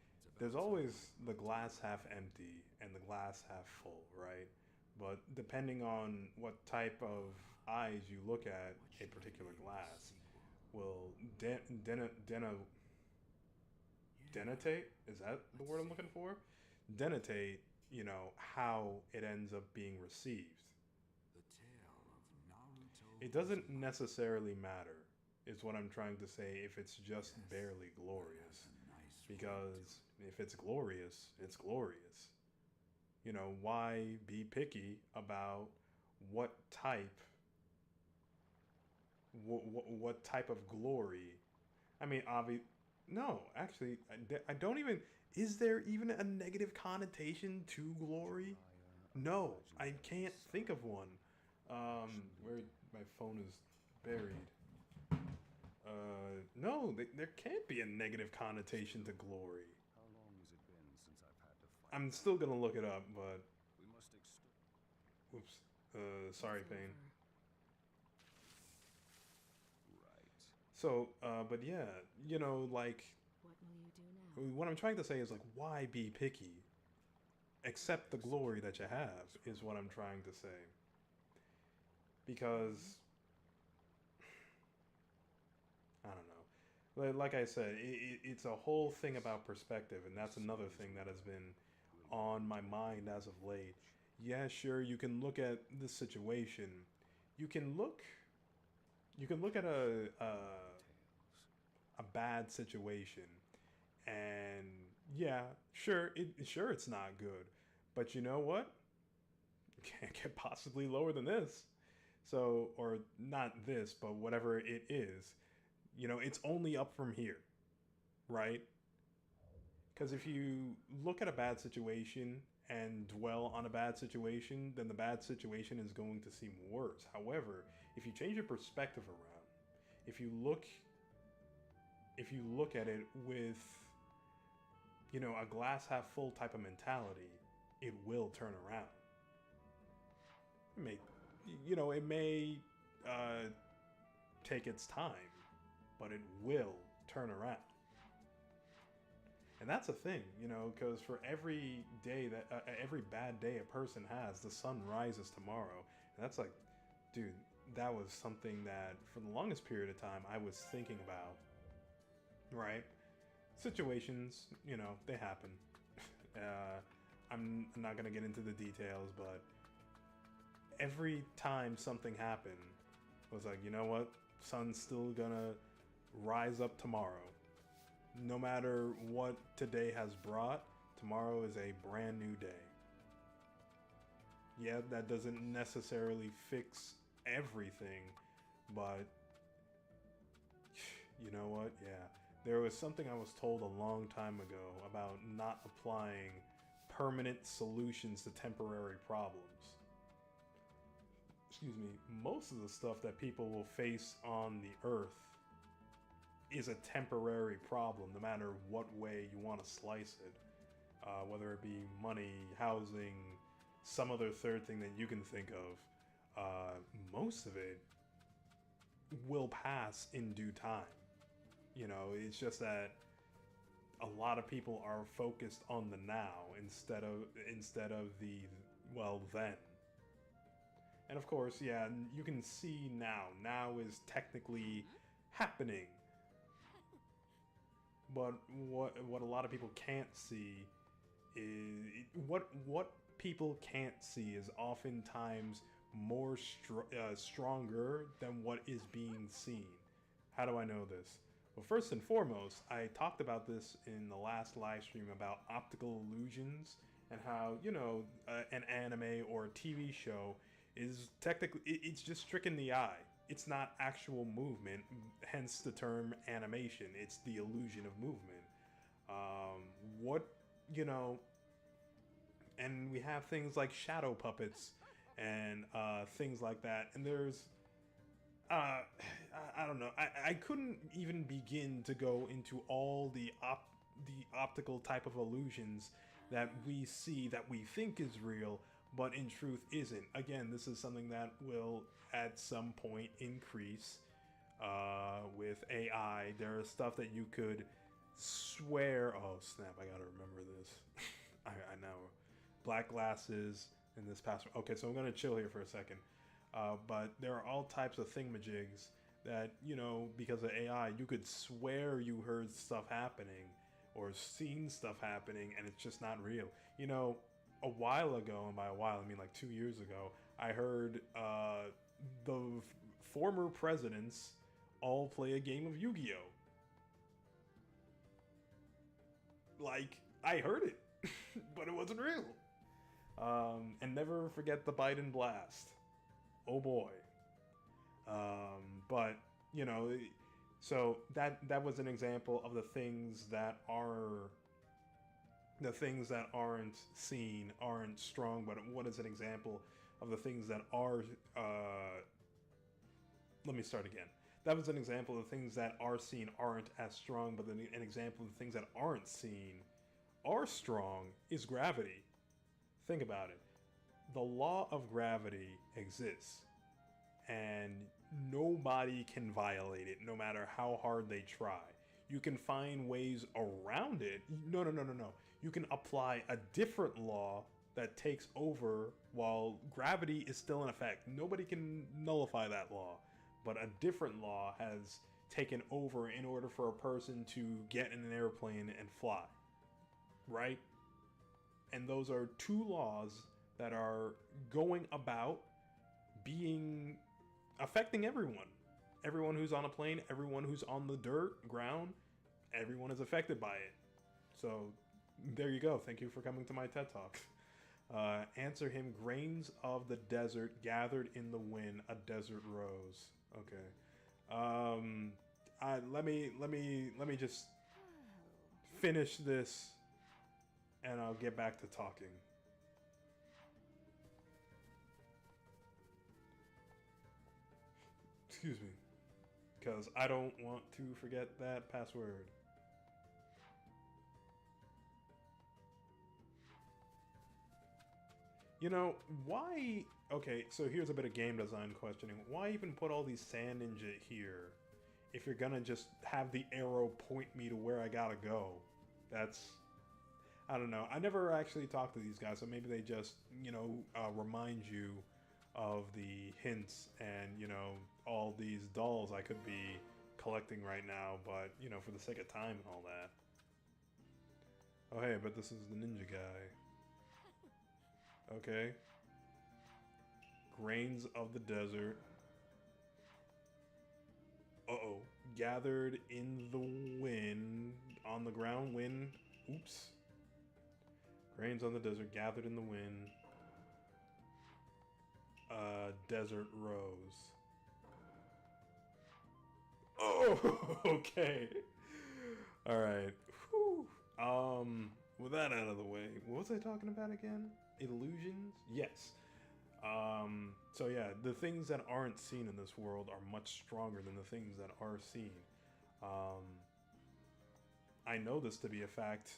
It's about There's time always I the glass half empty and the glass half full, right? But depending on what type of eyes you look at What a should I particular name glass this sequel? will Yeah, denotate. Is that the let's word I'm see. looking for? Denotate, how it ends up being received. The tale of Naruto It doesn't Uzumaki. necessarily matter, is what I'm trying to say, if it's just Yes, barely that glorious. has a nice ring to Because it. if it's glorious, it's glorious. Why be picky about what type, what type of glory? I mean, no, actually, I don't even. Is there even a negative connotation to glory? No, I can't think of one. Where my phone is buried. No, there can't be a negative connotation to glory. How long has it been since I've had to fight? I'm still gonna look it up, but We must extort. oops. Sorry, It's Pain. over. Right. So, but yeah, like What will you do now? what I'm trying to say is like, why be picky? accept the glory that you have, is what I'm trying to say. Because I don't know. Like I said, it's a whole thing about perspective, and that's another thing that has been on my mind as of late. Yeah, sure, you can look at the situation. You can look. You can look at a bad situation, and yeah, sure it's not good, but you know what? Can't get possibly lower than this. So, or not this, but whatever it is, it's only up from here, right? Because if you look at a bad situation and dwell on a bad situation, then the bad situation is going to seem worse. However, if you change your perspective around, if you look at it with, a glass half full type of mentality, it will turn around. It may take its time, but it will turn around. And that's a thing, because for every day every bad day a person has, the sun rises tomorrow. And that's like, dude, that was something that for the longest period of time I was thinking about, right? Situations, they happen. I'm not going to get into the details, but every time something happened, I was like, you know what? Sun's still gonna rise up tomorrow. No matter what today has brought, tomorrow is a brand new day. Yeah, that doesn't necessarily fix everything, but you know what? Yeah. There was something I was told a long time ago about not applying permanent solutions to temporary problems. Excuse me. Most of the stuff that people will face on the earth is a temporary problem, no matter what way you want to slice it. Whether it be money, housing, some other third thing that you can think of. Most of it will pass in due time. It's just that a lot of people are focused on the now instead of the well then. And of course, yeah, you can see now. Now is technically happening. But what a lot of people can't see is what people can't see is oftentimes more stronger than what is being seen. How do I know this? Well, first and foremost, I talked about this in the last live stream about optical illusions and how, an anime or a TV show is technically, it's just tricking the eye. It's not actual movement, hence the term animation. It's the illusion of movement. And we have things like shadow puppets and things like that. And there's I don't know. I couldn't even begin to go into all the optical type of illusions that we see that we think is real, but in truth isn't. Again, this is something that will at some point increase with AI. There is stuff that you could swear. Oh snap! I gotta remember this. I know. Black glasses in this password. Okay, so I'm gonna chill here for a second. But there are all types of thingamajigs that, because of AI, you could swear you heard stuff happening or seen stuff happening, and it's just not real. A while ago, and by a while I mean like 2 years ago, I heard the former presidents all play a game of Yu-Gi-Oh! Like, I heard it, but it wasn't real. And never forget the Biden blast. Oh boy. But so that was an example of the things that aren't seen aren't strong. But what is an example of the things that are? Let me start again. That was an example of the things that are seen aren't as strong. But then an example of the things that aren't seen are strong is gravity. Think about it. The law of gravity exists, and nobody can violate it, no matter how hard they try. You can find ways around it. No. You can apply a different law that takes over while gravity is still in effect. Nobody can nullify that law, but a different law has taken over in order for a person to get in an airplane and fly, right? And those are two laws that are going about being affecting everyone. Everyone who's on a plane, everyone who's on the dirt, ground, everyone is affected by it. So there you go. Thank you for coming to my TED Talk. Answer him, grains of the desert gathered in the wind, a desert rose. Okay. Let me just finish this, and I'll get back to talking. Excuse me, because I don't want to forget that password. You know, why... Okay, so here's a bit of game design questioning. Why even put all these sand ninja here if you're gonna just have the arrow point me to where I gotta go? That's... I don't know. I never actually talked to these guys, so maybe they just, you know, remind you of the hints and, you know, all these dolls I could be collecting right now, but, you know, for the sake of time and all that. Oh, hey, but this is the ninja guy. Okay. Grains of the desert. Uh-oh. Gathered in the wind. On the ground, wind. Oops. Grains on the desert, gathered in the wind. Desert rose. Oh, okay. Alright. With that out of the way, what was I talking about again? Illusions? Yes. So yeah, the things that aren't seen in this world are much stronger than the things that are seen. I know this to be a fact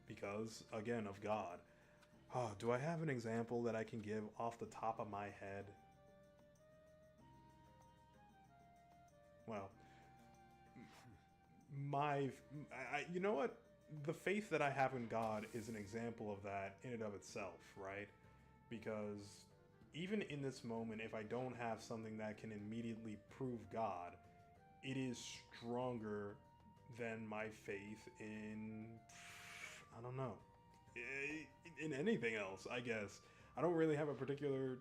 because, again, of God. Do I have an example that I can give off the top of my head? Well, you know what? The faith that I have in God is an example of that in and of itself, right? Because even in this moment, if I don't have something that can immediately prove God, it is stronger than my faith in, I don't know, in anything else, I guess. I don't really have a particular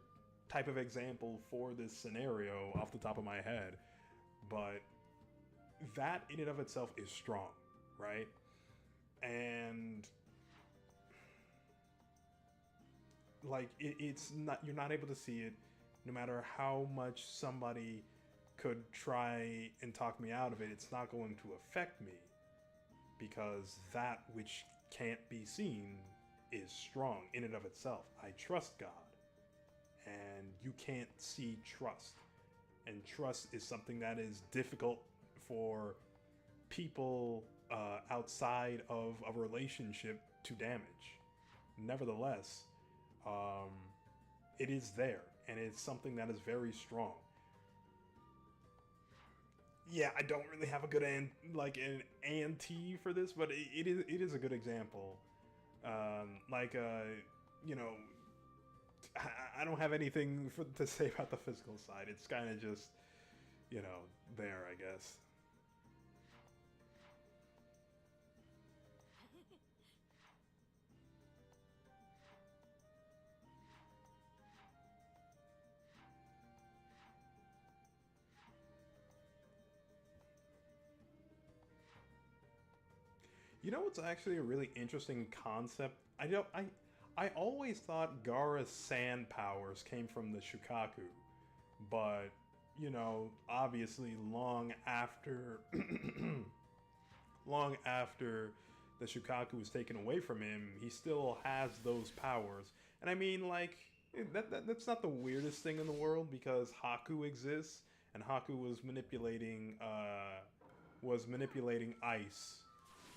type of example for this scenario off the top of my head, but that in and of itself is strong, right? And like it's not, you're not able to see it no matter how much somebody could try and talk me out of it. It's not going to affect me because that which can't be seen is strong in and of itself. I trust God, and you can't see trust, and trust is something that is difficult for people outside of a relationship to damage. Nevertheless, it is there, and it's something that is very strong. Yeah, I don't really have a good an ante for this, but it is a good example. You know, I don't have anything to say about the physical side. It's kind of just, you know, there, I guess. You know what's actually a really interesting concept? I always thought Gaara's sand powers came from the Shukaku, but you know, obviously long after long after the Shukaku was taken away from him, he still has those powers. And I mean, like, that's not the weirdest thing in the world because Haku exists, and Haku was manipulating ice.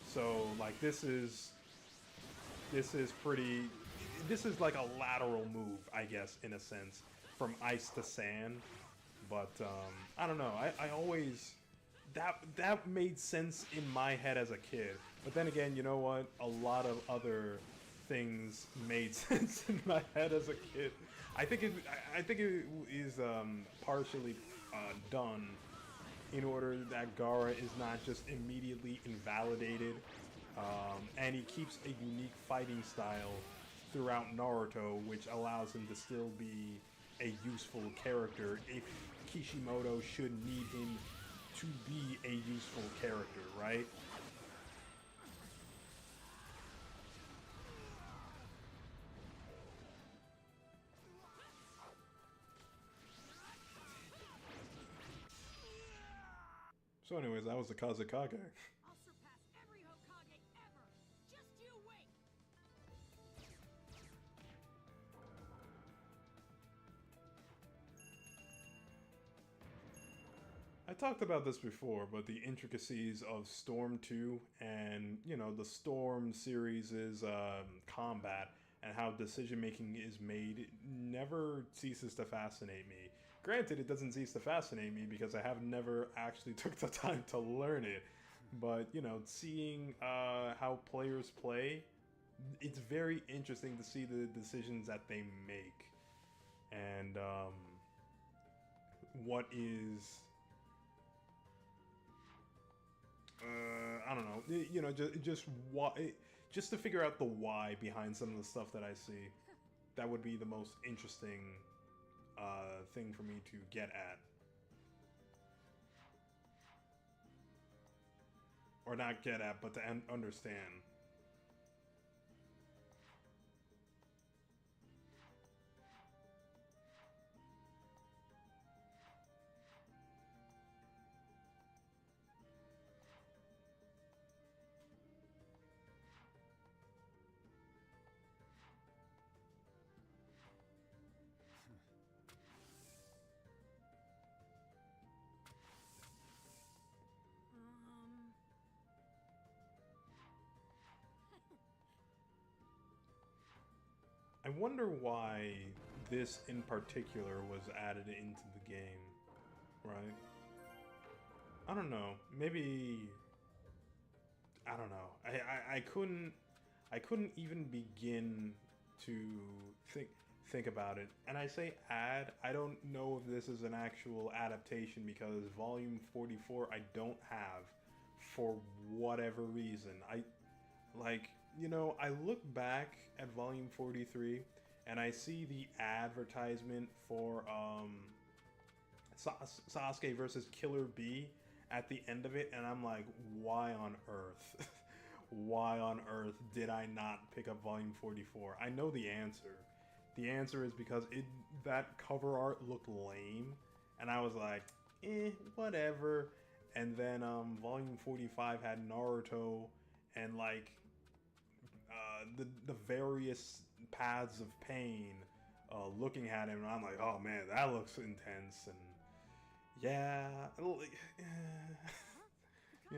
So like this is like a lateral move, I guess, in a sense, from ice to sand. But I don't know. I always that made sense in my head as a kid. But then again, you know what? A lot of other things made sense in my head as a kid. I think it is partially done in order that Gaara is not just immediately invalidated, and he keeps a unique fighting style throughout Naruto, which allows him to still be a useful character if Kishimoto should need him to be a useful character, right? So anyways, that was the Kazekage. I'll surpass every Hokage ever. Just you wait. I talked about this before, but the intricacies of Storm 2 and, you know, the Storm series' combat and how decision making is made never ceases to fascinate me. Granted, it doesn't cease to fascinate me because I have never actually took the time to learn it. But, you know, seeing how players play, it's very interesting to see the decisions that they make. And what is... I don't know. You know, just why, just to figure out the why behind some of the stuff that I see. That would be the most interesting thing for me to get at, or not get at, but to understand. I wonder why this in particular was added into the game, right? I don't know. Maybe I don't know. I couldn't even begin to think about it. And I say add. I don't know if this is an actual adaptation because Volume 44 I don't have for whatever reason. You know, I look back at Volume 43 and I see the advertisement for Sasuke versus Killer B at the end of it, and I'm like, why on earth? Why on earth did I not pick up Volume 44? I know the answer. The answer is because that cover art looked lame, and I was like, whatever. And then Volume 45 had Naruto and like the various paths of pain looking at him, and I'm like, oh man, that looks intense. And yeah, you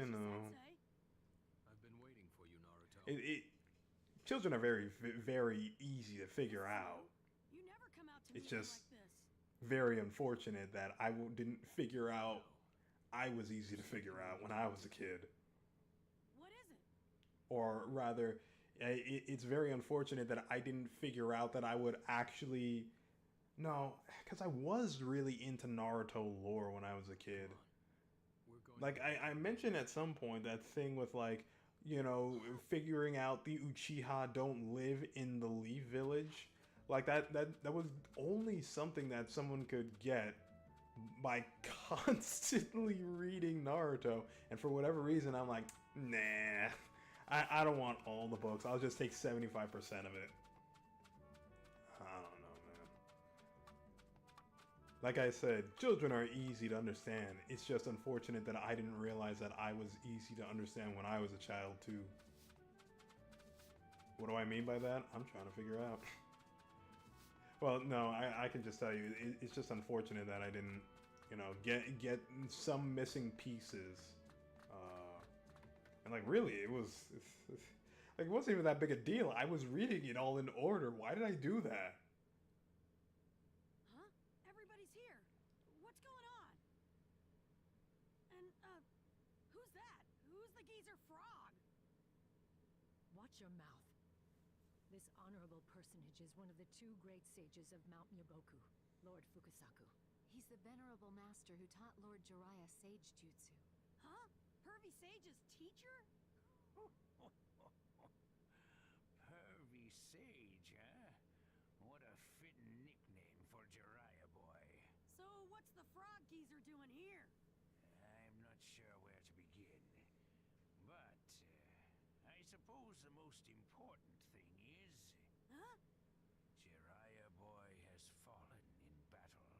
know, I've been waiting for you, Naruto. Children are very easy to figure out. You never come out to It's me just like this. very unfortunate that I didn't figure out I was easy to figure out when I was a kid. What is it? Or rather, it's very unfortunate that I didn't figure out that I would actually... No, because I was really into Naruto lore when I was a kid. Like, I mentioned at some point that thing with, like, you know, figuring out the Uchiha don't live in the Leaf Village. Like, that was only something that someone could get by constantly reading Naruto. And for whatever reason, I'm like, nah, I don't want all the books. I'll just take 75% of it. I don't know, man. Like I said, children are easy to understand. It's just unfortunate that I didn't realize that I was easy to understand when I was a child, too. What do I mean by that? I'm trying to figure out. Well, no, I can just tell you, it's just unfortunate that I didn't, you know, get some missing pieces. And like, really, like, it wasn't even that big a deal. I was reading it all in order. Why did I do that? Huh? Everybody's here. What's going on? And, who's that? Who's the geezer frog? Watch your mouth. This honorable personage is one of the two great sages of Mount Myoboku, Lord Fukasaku. He's the venerable master who taught Lord Jiraiya sage jutsu. Huh? Pervy Sage's teacher? Pervy Sage, huh? What a fitting nickname for Jiraiya boy. So what's the frog geezer doing here? I'm not sure where to begin. But, I suppose the most important thing is... Huh? Jiraiya boy has fallen in battle.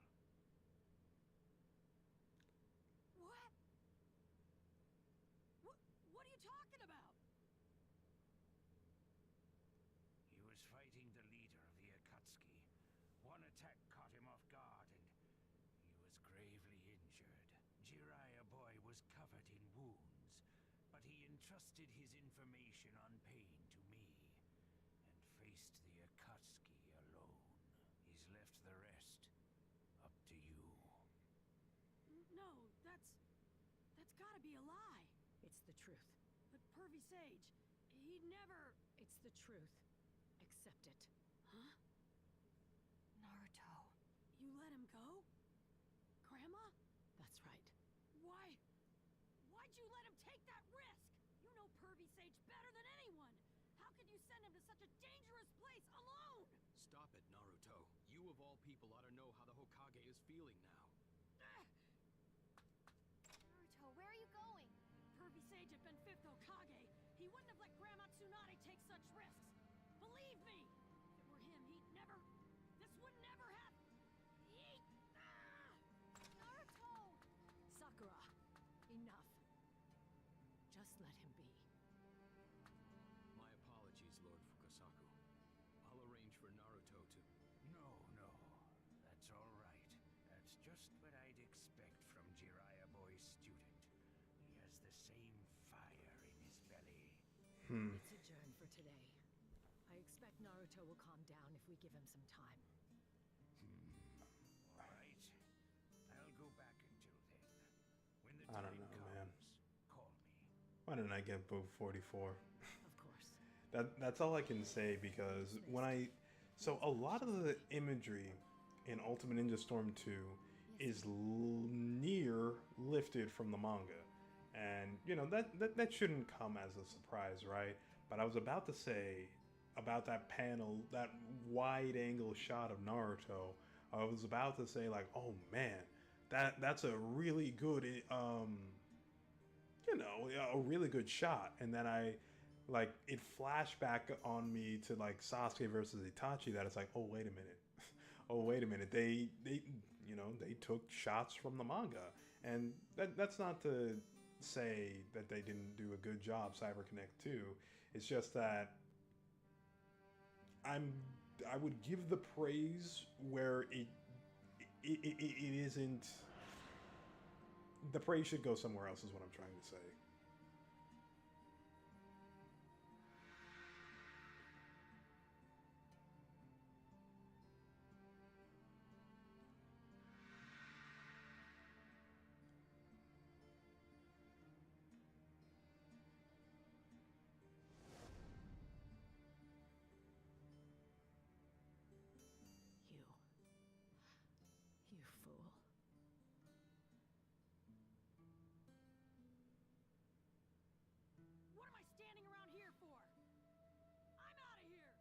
What? What are you talking about? He was fighting the leader of the Akatsuki. One attack caught him off guard, and he was gravely injured. Jiraiya boy was covered in wounds, but he entrusted his information on pain to me, and faced the Akatsuki alone. He's left the rest up to you. No, that's gotta be a lie. It's the truth. But Pervy Sage, he never... It's the truth. Accept it. Huh? Naruto. You let him go? Grandma? That's right. Why'd you let him take that risk? You know Pervy Sage better than anyone. How could you send him to such a dangerous place alone? Stop it, Naruto. You of all people ought to know how the Hokage is feeling now. Naruto, where are you going? Pervy Sage had been 5th Hokage. He wouldn't have let Grandma Tsunade take such risks. Believe me, if it were him, he'd never... This would never happen. Naruto! Sakura, enough. Just let him be. My apologies, Lord Fukasaku. I'll arrange for Naruto to... No, that's all right. That's just what I'd expect from Jiraiya boy's student. He has the same fire in his belly. It's adjourned for today. I expect Naruto will calm down if we give him some time. All right. I'll go back until then. When the I time don't know, comes, man. call me. Why didn't I get Book 44? Of course. That's all I can say, because when so a lot of the imagery in Ultimate Ninja Storm 2 is near lifted from the manga. And, you know, that shouldn't come as a surprise, right? But I was about to say about that panel, that wide angle shot of Naruto. I was about to say, like, oh man, that's a really good, you know, a really good shot. And then it flashed back on me to like Sasuke versus Itachi, that it's like, oh wait a minute. Oh wait a minute. They you know, they took shots from the manga. And that's not to say that they didn't do a good job, CyberConnect 2. It's just that I would give the praise where it isn't. The praise should go somewhere else, is what I'm trying to say. You fool. What am I standing around here for? I'm out of here!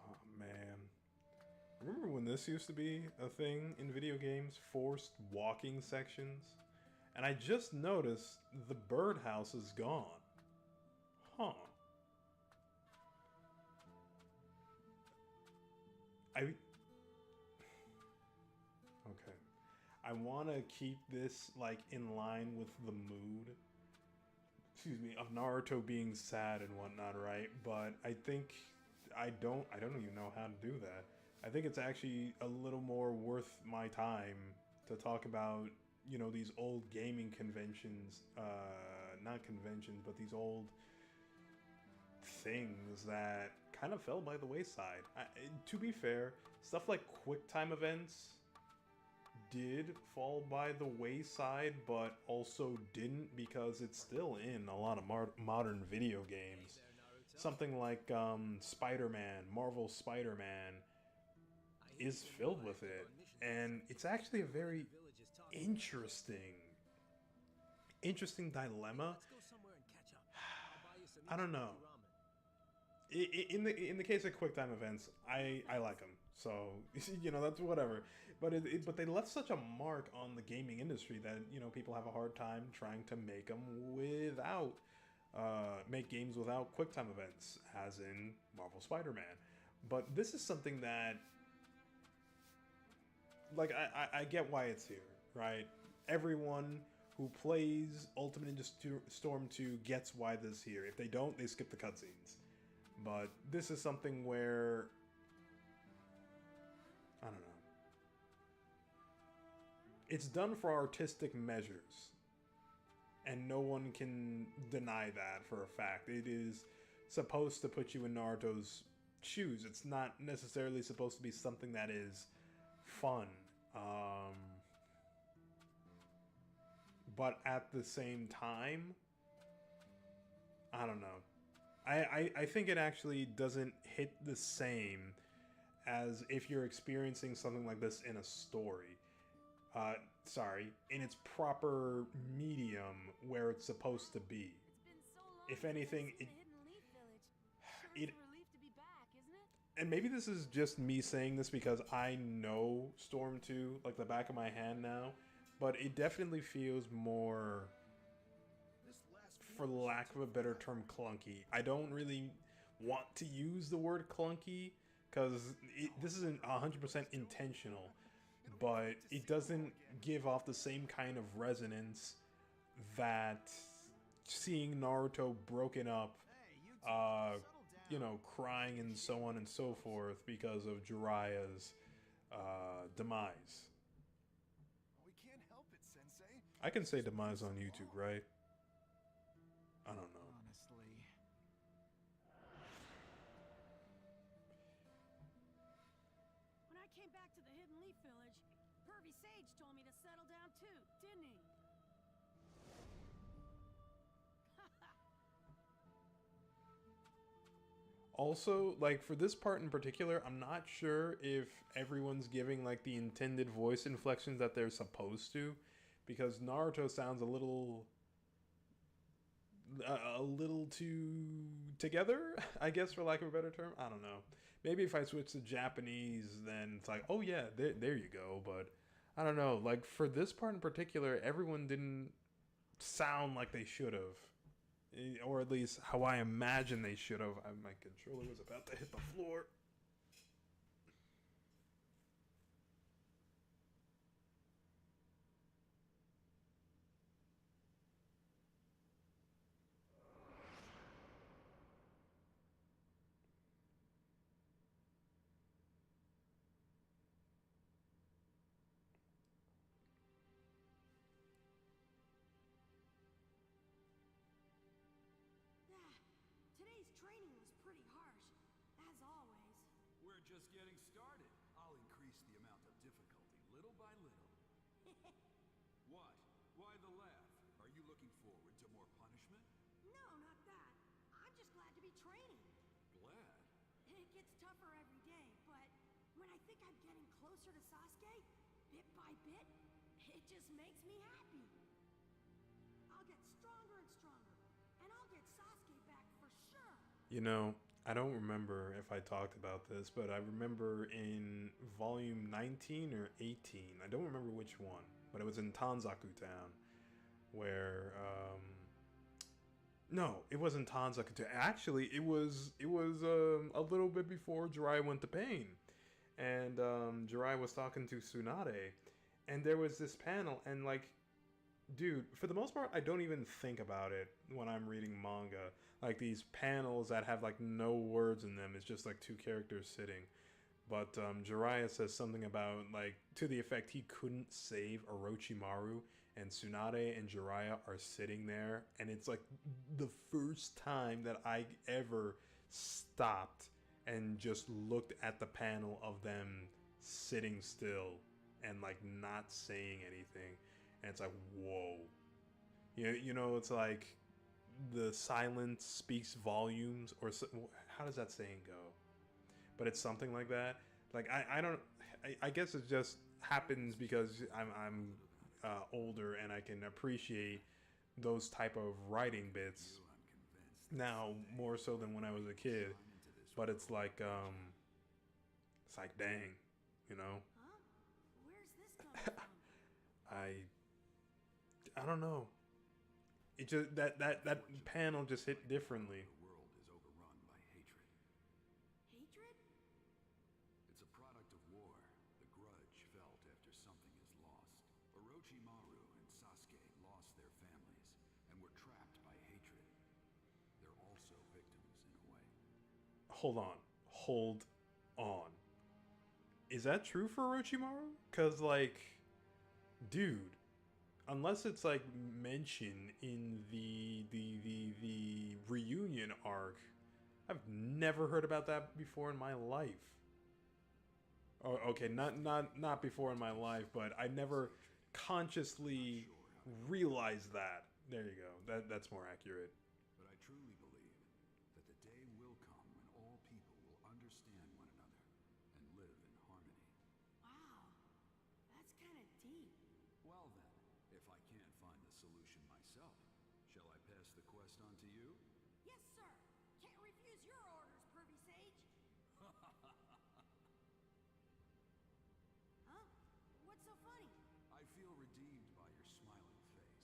Oh man. Remember when this used to be a thing in video games? Forced walking sections? And I just noticed the birdhouse is gone. Huh. Okay. I want to keep this like in line with the mood, excuse me, of Naruto being sad and whatnot, right? But I think I don't even know how to do that. I think it's actually a little more worth my time to talk about, you know, these old gaming conventions, not conventions, but these old things that kind of fell by the wayside. To be fair, stuff like QuickTime events did fall by the wayside, but also didn't, because it's still in a lot of modern video games. something like Spider-Man, Marvel Spider-Man, is filled with it, and it's actually a very interesting dilemma. I don't know. In the case of QuickTime events, I like them, so you know, that's whatever. But they left such a mark on the gaming industry that, you know, people have a hard time trying to make them without make games without QuickTime events, as in Marvel Spider-Man. But this is something that, like, I get why it's here, right? Everyone who plays Ultimate Ninja Storm 2 gets why this is here. If they don't, they skip the cutscenes. But this is something where, I don't know. It's done for artistic measures, and no one can deny that for a fact. It is supposed to put you in Naruto's shoes. It's not necessarily supposed to be something that is fun. But at the same time, I don't know. I think it actually doesn't hit the same as if you're experiencing something like this in a story. In its proper medium where it's supposed to be. If anything, and maybe this is just me saying this because I know Storm 2 like the back of my hand now, but it definitely feels more, for lack of a better term, clunky. I don't really want to use the word clunky because this isn't 100% intentional, but it doesn't give off the same kind of resonance that seeing Naruto broken up, you know, crying and so on and so forth because of Jiraiya's demise. We can't help it, Sensei. I can say demise on YouTube, right? I don't know. Honestly. When I came back to the Hidden Leaf Village, Pervy Sage told me to settle down too, didn't he? Also, like, for this part in particular, I'm not sure if everyone's giving, like, the intended voice inflections that they're supposed to, because Naruto sounds a little too together, I guess, for lack of a better term. I don't know. Maybe if I switch to Japanese, then it's like, oh yeah, there you go. But I don't know. Like, for this part in particular, everyone didn't sound like they should have. Or at least how I imagine they should have. My controller was about to hit the floor. Today's training was pretty harsh, as always. We're just getting started. I'll increase the amount of difficulty little by little. What? Why the laugh? Are you looking forward to more punishment? No, not that. I'm just glad to be training. Glad? It gets tougher every day, but when I think I'm getting closer to Sasuke, bit by bit, it just makes me happy. I'll get stronger and stronger, and I'll get Sasuke back for sure. You know, I don't remember if I talked about this, but I remember in volume 19 or 18, I don't remember which one, but it was in Tanzaku Town, where, no, it wasn't Tanzaku Town. Actually, it was a little bit before Jiraiya went to Pain, and Jiraiya was talking to Tsunade, and there was this panel, and like, dude, for the most part, I don't even think about it when I'm reading manga. Like, these panels that have, like, no words in them. It's just, like, two characters sitting. But Jiraiya says something about, like, to the effect he couldn't save Orochimaru. And Tsunade and Jiraiya are sitting there. And it's, like, the first time that I ever stopped and just looked at the panel of them sitting still and, like, not saying anything. And it's like, whoa. You know, it's like, the silence speaks volumes, or how does that saying go? But it's something like that. Like I don't. I guess it just happens because I'm older and I can appreciate those type of writing bits now more so than when I was a kid. But it's like dang, you know. Huh? Where's this coming from? I don't know. It just that panel just hit differently. The world is overrun by hatred. Hatred? It's a product of war, the grudge felt after something is lost. Orochimaru and Sasuke lost their families and were trapped by hatred. They're also victims in a way. Hold on. Hold on. Is that true for Orochimaru? Cause like, dude, unless it's like mentioned in the reunion arc, I've never heard about that before in my life. Oh, okay, not before in my life, but I never consciously realized that. There you go. That's more accurate. But I truly believe that the day will come when all people will understand one another and live in harmony. Wow. That's kind of deep. Well then, if I can't find the solution myself, shall I pass the quest on to you? Yes, sir. Can't refuse your orders, Pervy Sage. Huh? What's so funny? I feel redeemed by your smiling face.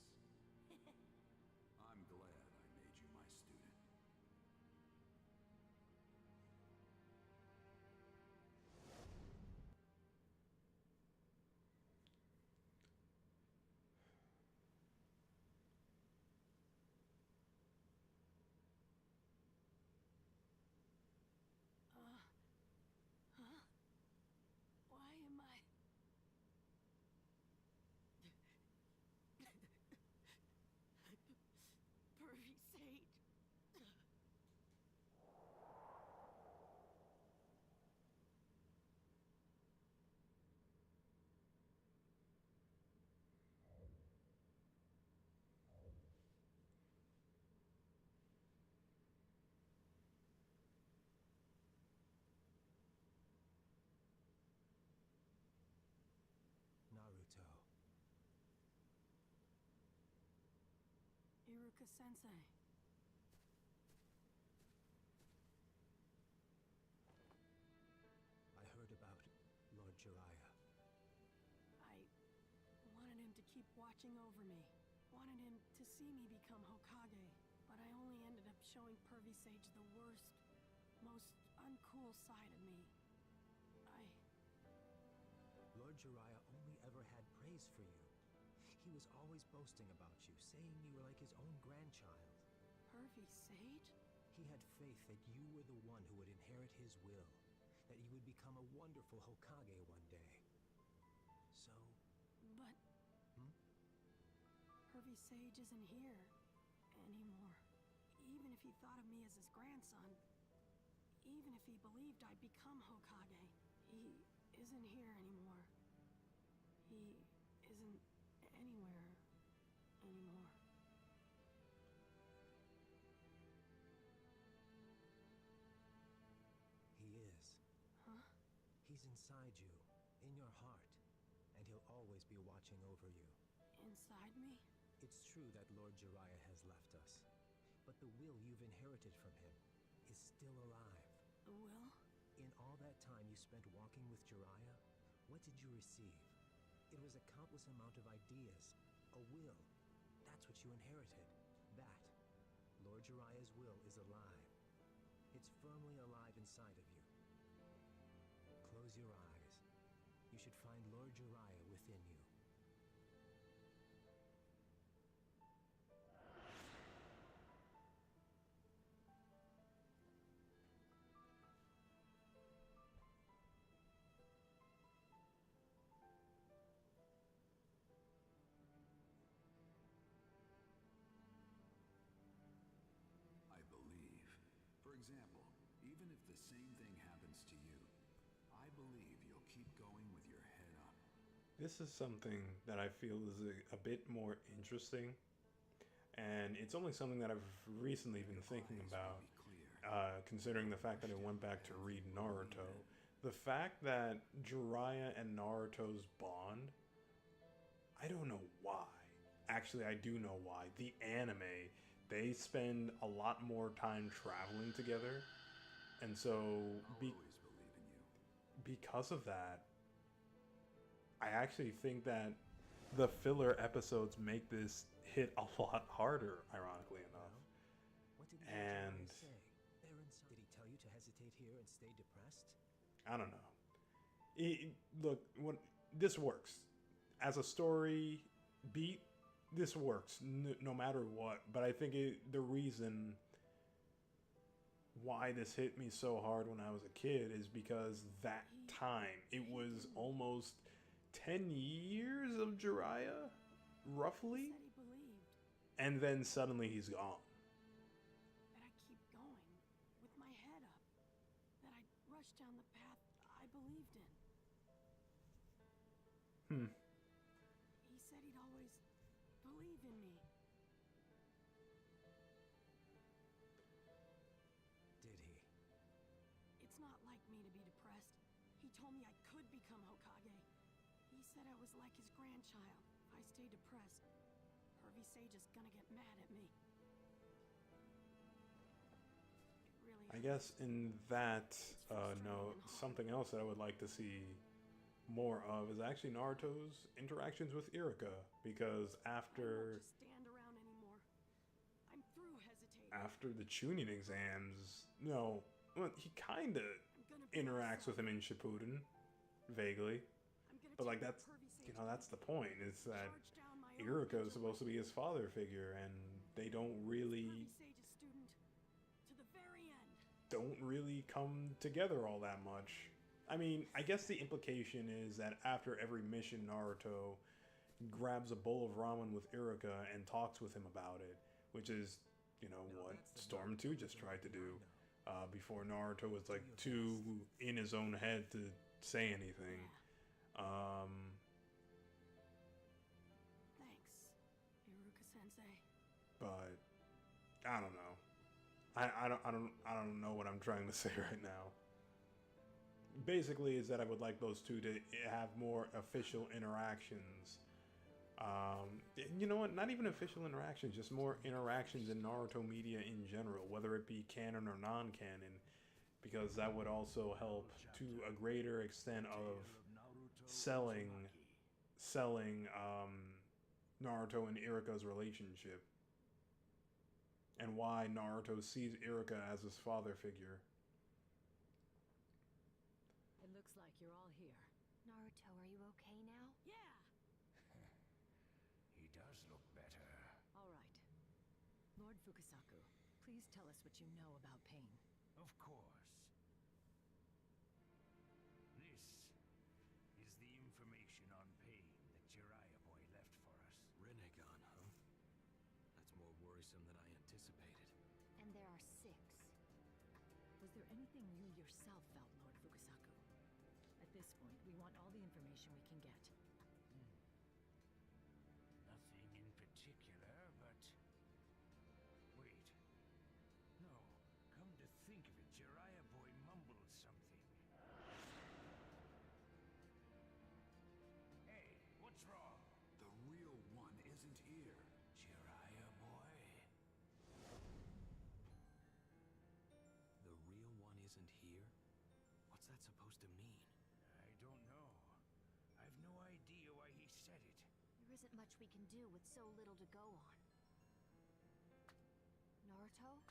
I'm glad I made you my student. Huh? Why am I... Pervy Sage? Naruto. Iruka-sensei. I heard about Lord Jiraiya. I wanted him to keep watching over me. Wanted him to see me become Hokage. But I only ended up showing Pervy Sage the worst, most uncool side of me. Lord Jiraiya only ever had praise for you. He was always boasting about you, saying you were like his own grandchild. Pervy Sage? He had faith that you were the one who would inherit his will, that you would become a wonderful Hokage one day. So... But... Hmm? Pervy Sage isn't here anymore. Even if he thought of me as his grandson, even if he believed I'd become Hokage, he isn't here anymore. He isn't anywhere anymore. He is. Huh? He's inside you, in your heart, and he'll always be watching over you. Inside me? It's true that Lord Jiraiya has left us, but the will you've inherited from him is still alive. The will? In all that time you spent walking with Jiraiya, what did you receive? It was a countless amount of ideas, a will. That's what you inherited. That. Lord Jiraiya's will is alive. It's firmly alive inside of you. Close your eyes. You should find Lord Jiraiya within you. I believe. For example, even if the same thing happens to you, I believe you'll keep going with your head up. This is something that I feel is a bit more interesting, and it's only something that I've recently been thinking about, considering the fact that I went back to read Naruto. The fact that Jiraiya and Naruto's bond, I don't know why. Actually, I do know why. The anime, they spend a lot more time traveling together, and so because of that, I actually think that the filler episodes make this hit a lot harder, ironically enough. What did And Jiraiya say? Did he tell you to hesitate here and stay depressed? I don't know. Look, this works as a story beat. This works no matter what. But I think the reason why this hit me so hard when I was a kid is because that time it was almost 10 years of Jiraiya, roughly, Said he believed and then suddenly he's gone. that I keep going with my head up, that I rush down the path I believed in. He said he'd always believe in me. Did he? It's not like me to be depressed. He told me I could become Hokage. He said I was like his grandchild. If I stay depressed, Hervey Sage is gonna get mad at me. It really I guess in that note, something else that I would like to see more of is actually Naruto's interactions with Iruka, because I won't after just stand around anymore. I'm through hesitating. after the Chunin exams, no, well, he kind of I'm gonna be interacts myself. with him in Shippuden, vaguely, I'm gonna but like take that's Hervey Sage that's the point. Is that charge down my own Iruka ninja is supposed to be his father figure, and they don't really Hervey Sage's student to the very end. come together all that much. I mean, I guess the implication is that after every mission, Naruto grabs a bowl of ramen with Iruka and talks with him about it, which is, what Storm 2 just tried to do before Naruto was like too in his own head to say anything. Thanks, Iruka Sensei. But I don't know. I don't know what I'm trying to say right now. Basically, is that I would like those two to have more official interactions. You know what? Not even official interactions, just more interactions in Naruto media in general, whether it be canon or non-canon, because that would also help to a greater extent of selling Naruto and Iruka's relationship, and why Naruto sees Iruka as his father figure. It looks like you're all here. Naruto, are you okay now? Yeah. He does look better. All right. Lord Fukusaku, please tell us what you know about pain. Of course. This is the information on pain that Jiraiya boy left for us. Rinnegan, huh? That's more worrisome than I anticipated. And there are 6. Was there anything you yourself felt, Lord Fukusaku? At this point, we want all the information we can get. Nothing in particular, but... Wait. No, come to think of it, Jiraiya boy mumbled something. Hey, what's wrong? The real one isn't here. Jiraiya boy? The real one isn't here? What's that supposed to mean? I don't know. I've no idea why he said it. There isn't much we can do with so little to go on. Naruto?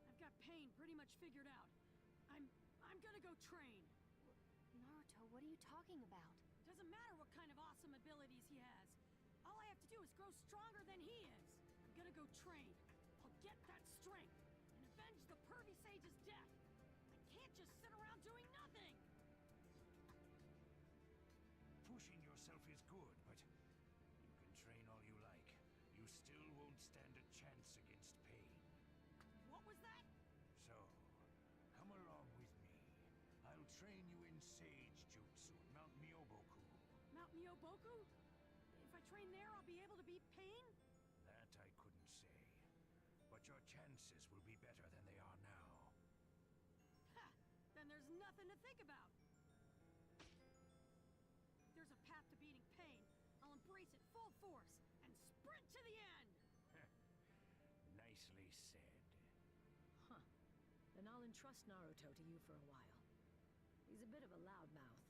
I've got pain pretty much figured out. I'm gonna go train. Naruto, what are you talking about? Doesn't matter what kind of awesome abilities he has. All I have to do is grow stronger than he is. I'm gonna go train. I'll get that strength and avenge the Pervy Sage's death. I can't just sit around doing nothing. Pushing yourself is good, but you can train all you like. You still won't stand a chance against pain. What was that? So, come along with me. I'll train you in Sage Jutsu, Mount Myoboku. Mount Myoboku? If I train there, I'll be able to beat pain? That I couldn't say. your chances will be better than they are now. Ha! Then there's nothing to think about. There's a path to beating pain. I'll embrace it full force and sprint to the end! Nicely said. Huh. Then I'll entrust Naruto to you for a while. He's a bit of a loudmouth,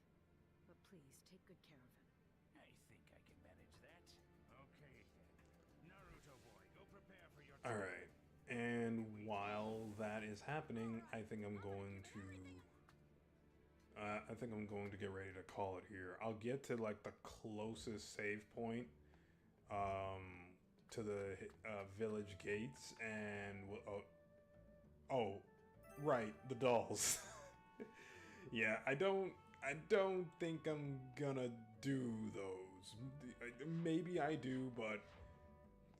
but please take good care of him. I think I can manage that. Okay then. Naruto boy, go prepare for your All right. And while that is happening, I think I'm going to get ready to call it here. I'll get to like the closest save point to the village gates, and oh, right, the dolls. Yeah, I don't think I'm gonna do those. Maybe I do, but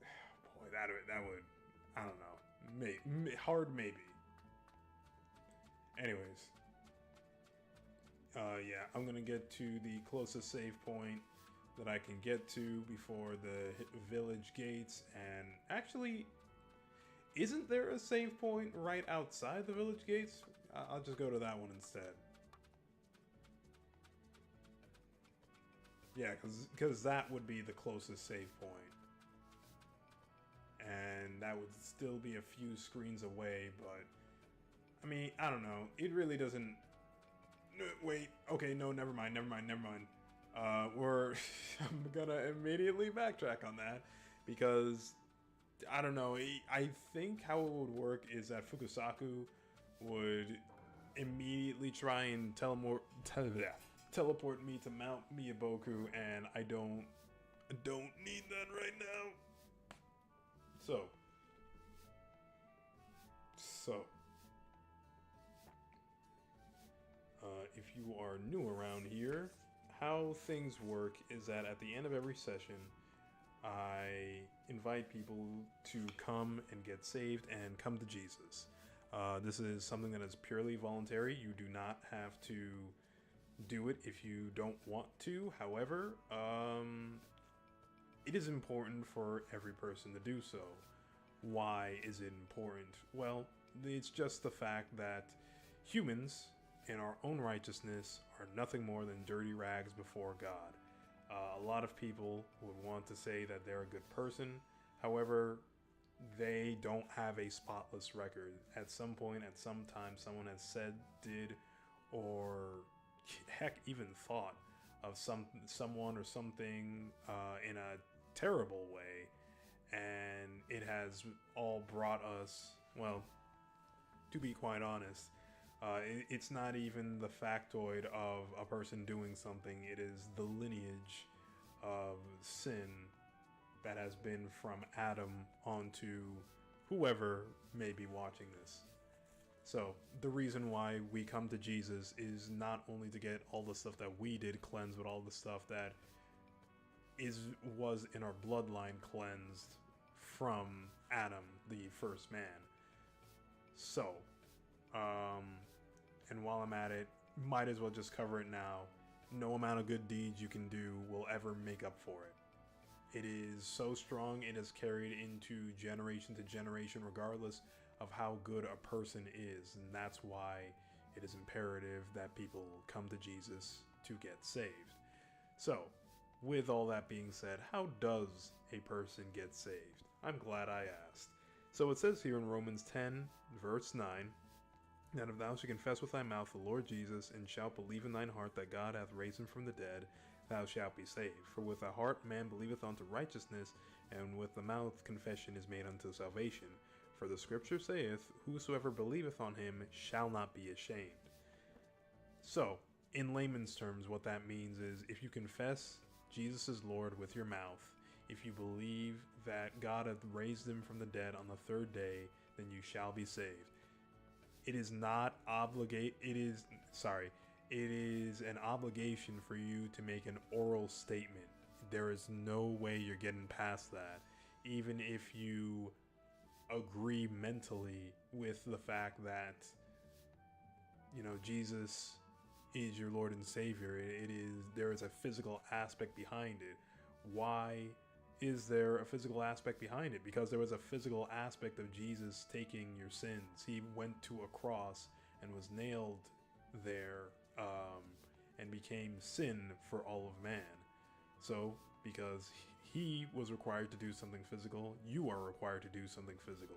boy, that would, I don't know, hard maybe. Anyways, yeah, I'm gonna get to the closest save point that I can get to before the village gates. And actually, isn't there a save point right outside the village gates? I'll just go to that one instead. Yeah, because that would be the closest save point. And that would still be a few screens away, but I mean, I don't know. It really doesn't. No, wait. Okay, no, never mind. I'm gonna immediately backtrack on that because I don't know. I think how it would work is that Fukusaku would immediately try and teleport me to Mount Miyaboku, and I don't need that right now. So, if you are new around here, how things work is that at the end of every session, I invite people to come and get saved and come to Jesus. This is something that is purely voluntary. You do not have to do it if you don't want to. However, it is important for every person to do so. Why is it important? Well, it's just the fact that humans, in our own righteousness, are nothing more than dirty rags before God. A lot of people would want to say that they're a good person. However, they don't have a spotless record. At some point, at some time, someone has said, did, or heck, even thought of someone or something in a terrible way, and it has all brought us, well, to be quite honest, it's not even the factoid of a person doing something. It is the lineage of sin that has been from Adam onto whoever may be watching this. So the reason why we come to Jesus is not only to get all the stuff that we did cleansed, but all the stuff that was in our bloodline cleansed from Adam, the first man. So, and while I'm at it, might as well just cover it now. No amount of good deeds you can do will ever make up for it. It is so strong, it is carried into generation to generation, regardless of how good a person is. And that's why it is imperative that people come to Jesus to get saved. So, with all that being said, how does a person get saved? I'm glad I asked. So it says here in Romans 10, verse 9, that if thou shalt confess with thy mouth the Lord Jesus, and shalt believe in thine heart that God hath raised him from the dead, thou shalt be saved. For with the heart man believeth unto righteousness, and with the mouth confession is made unto salvation. For the scripture saith, whosoever believeth on him shall not be ashamed. So, in layman's terms, what that means is if you confess Jesus is Lord with your mouth, if you believe that God hath raised him from the dead on the third day, then you shall be saved. It is not it is an obligation for you to make an oral statement. There is no way you're getting past that. Even if you agree mentally with the fact that, you know, Jesus is your Lord and Savior, there is a physical aspect behind it. Why is there a physical aspect behind it? Because there was a physical aspect of Jesus taking your sins. He went to a cross and was nailed there, and became sin for all of man. So, because he was required to do something physical, you are required to do something physical.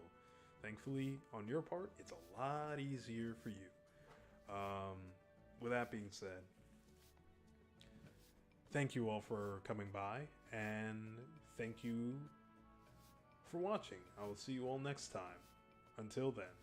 Thankfully, on your part, it's a lot easier for you. With that being said, thank you all for coming by, and thank you for watching. I will see you all next time. Until then.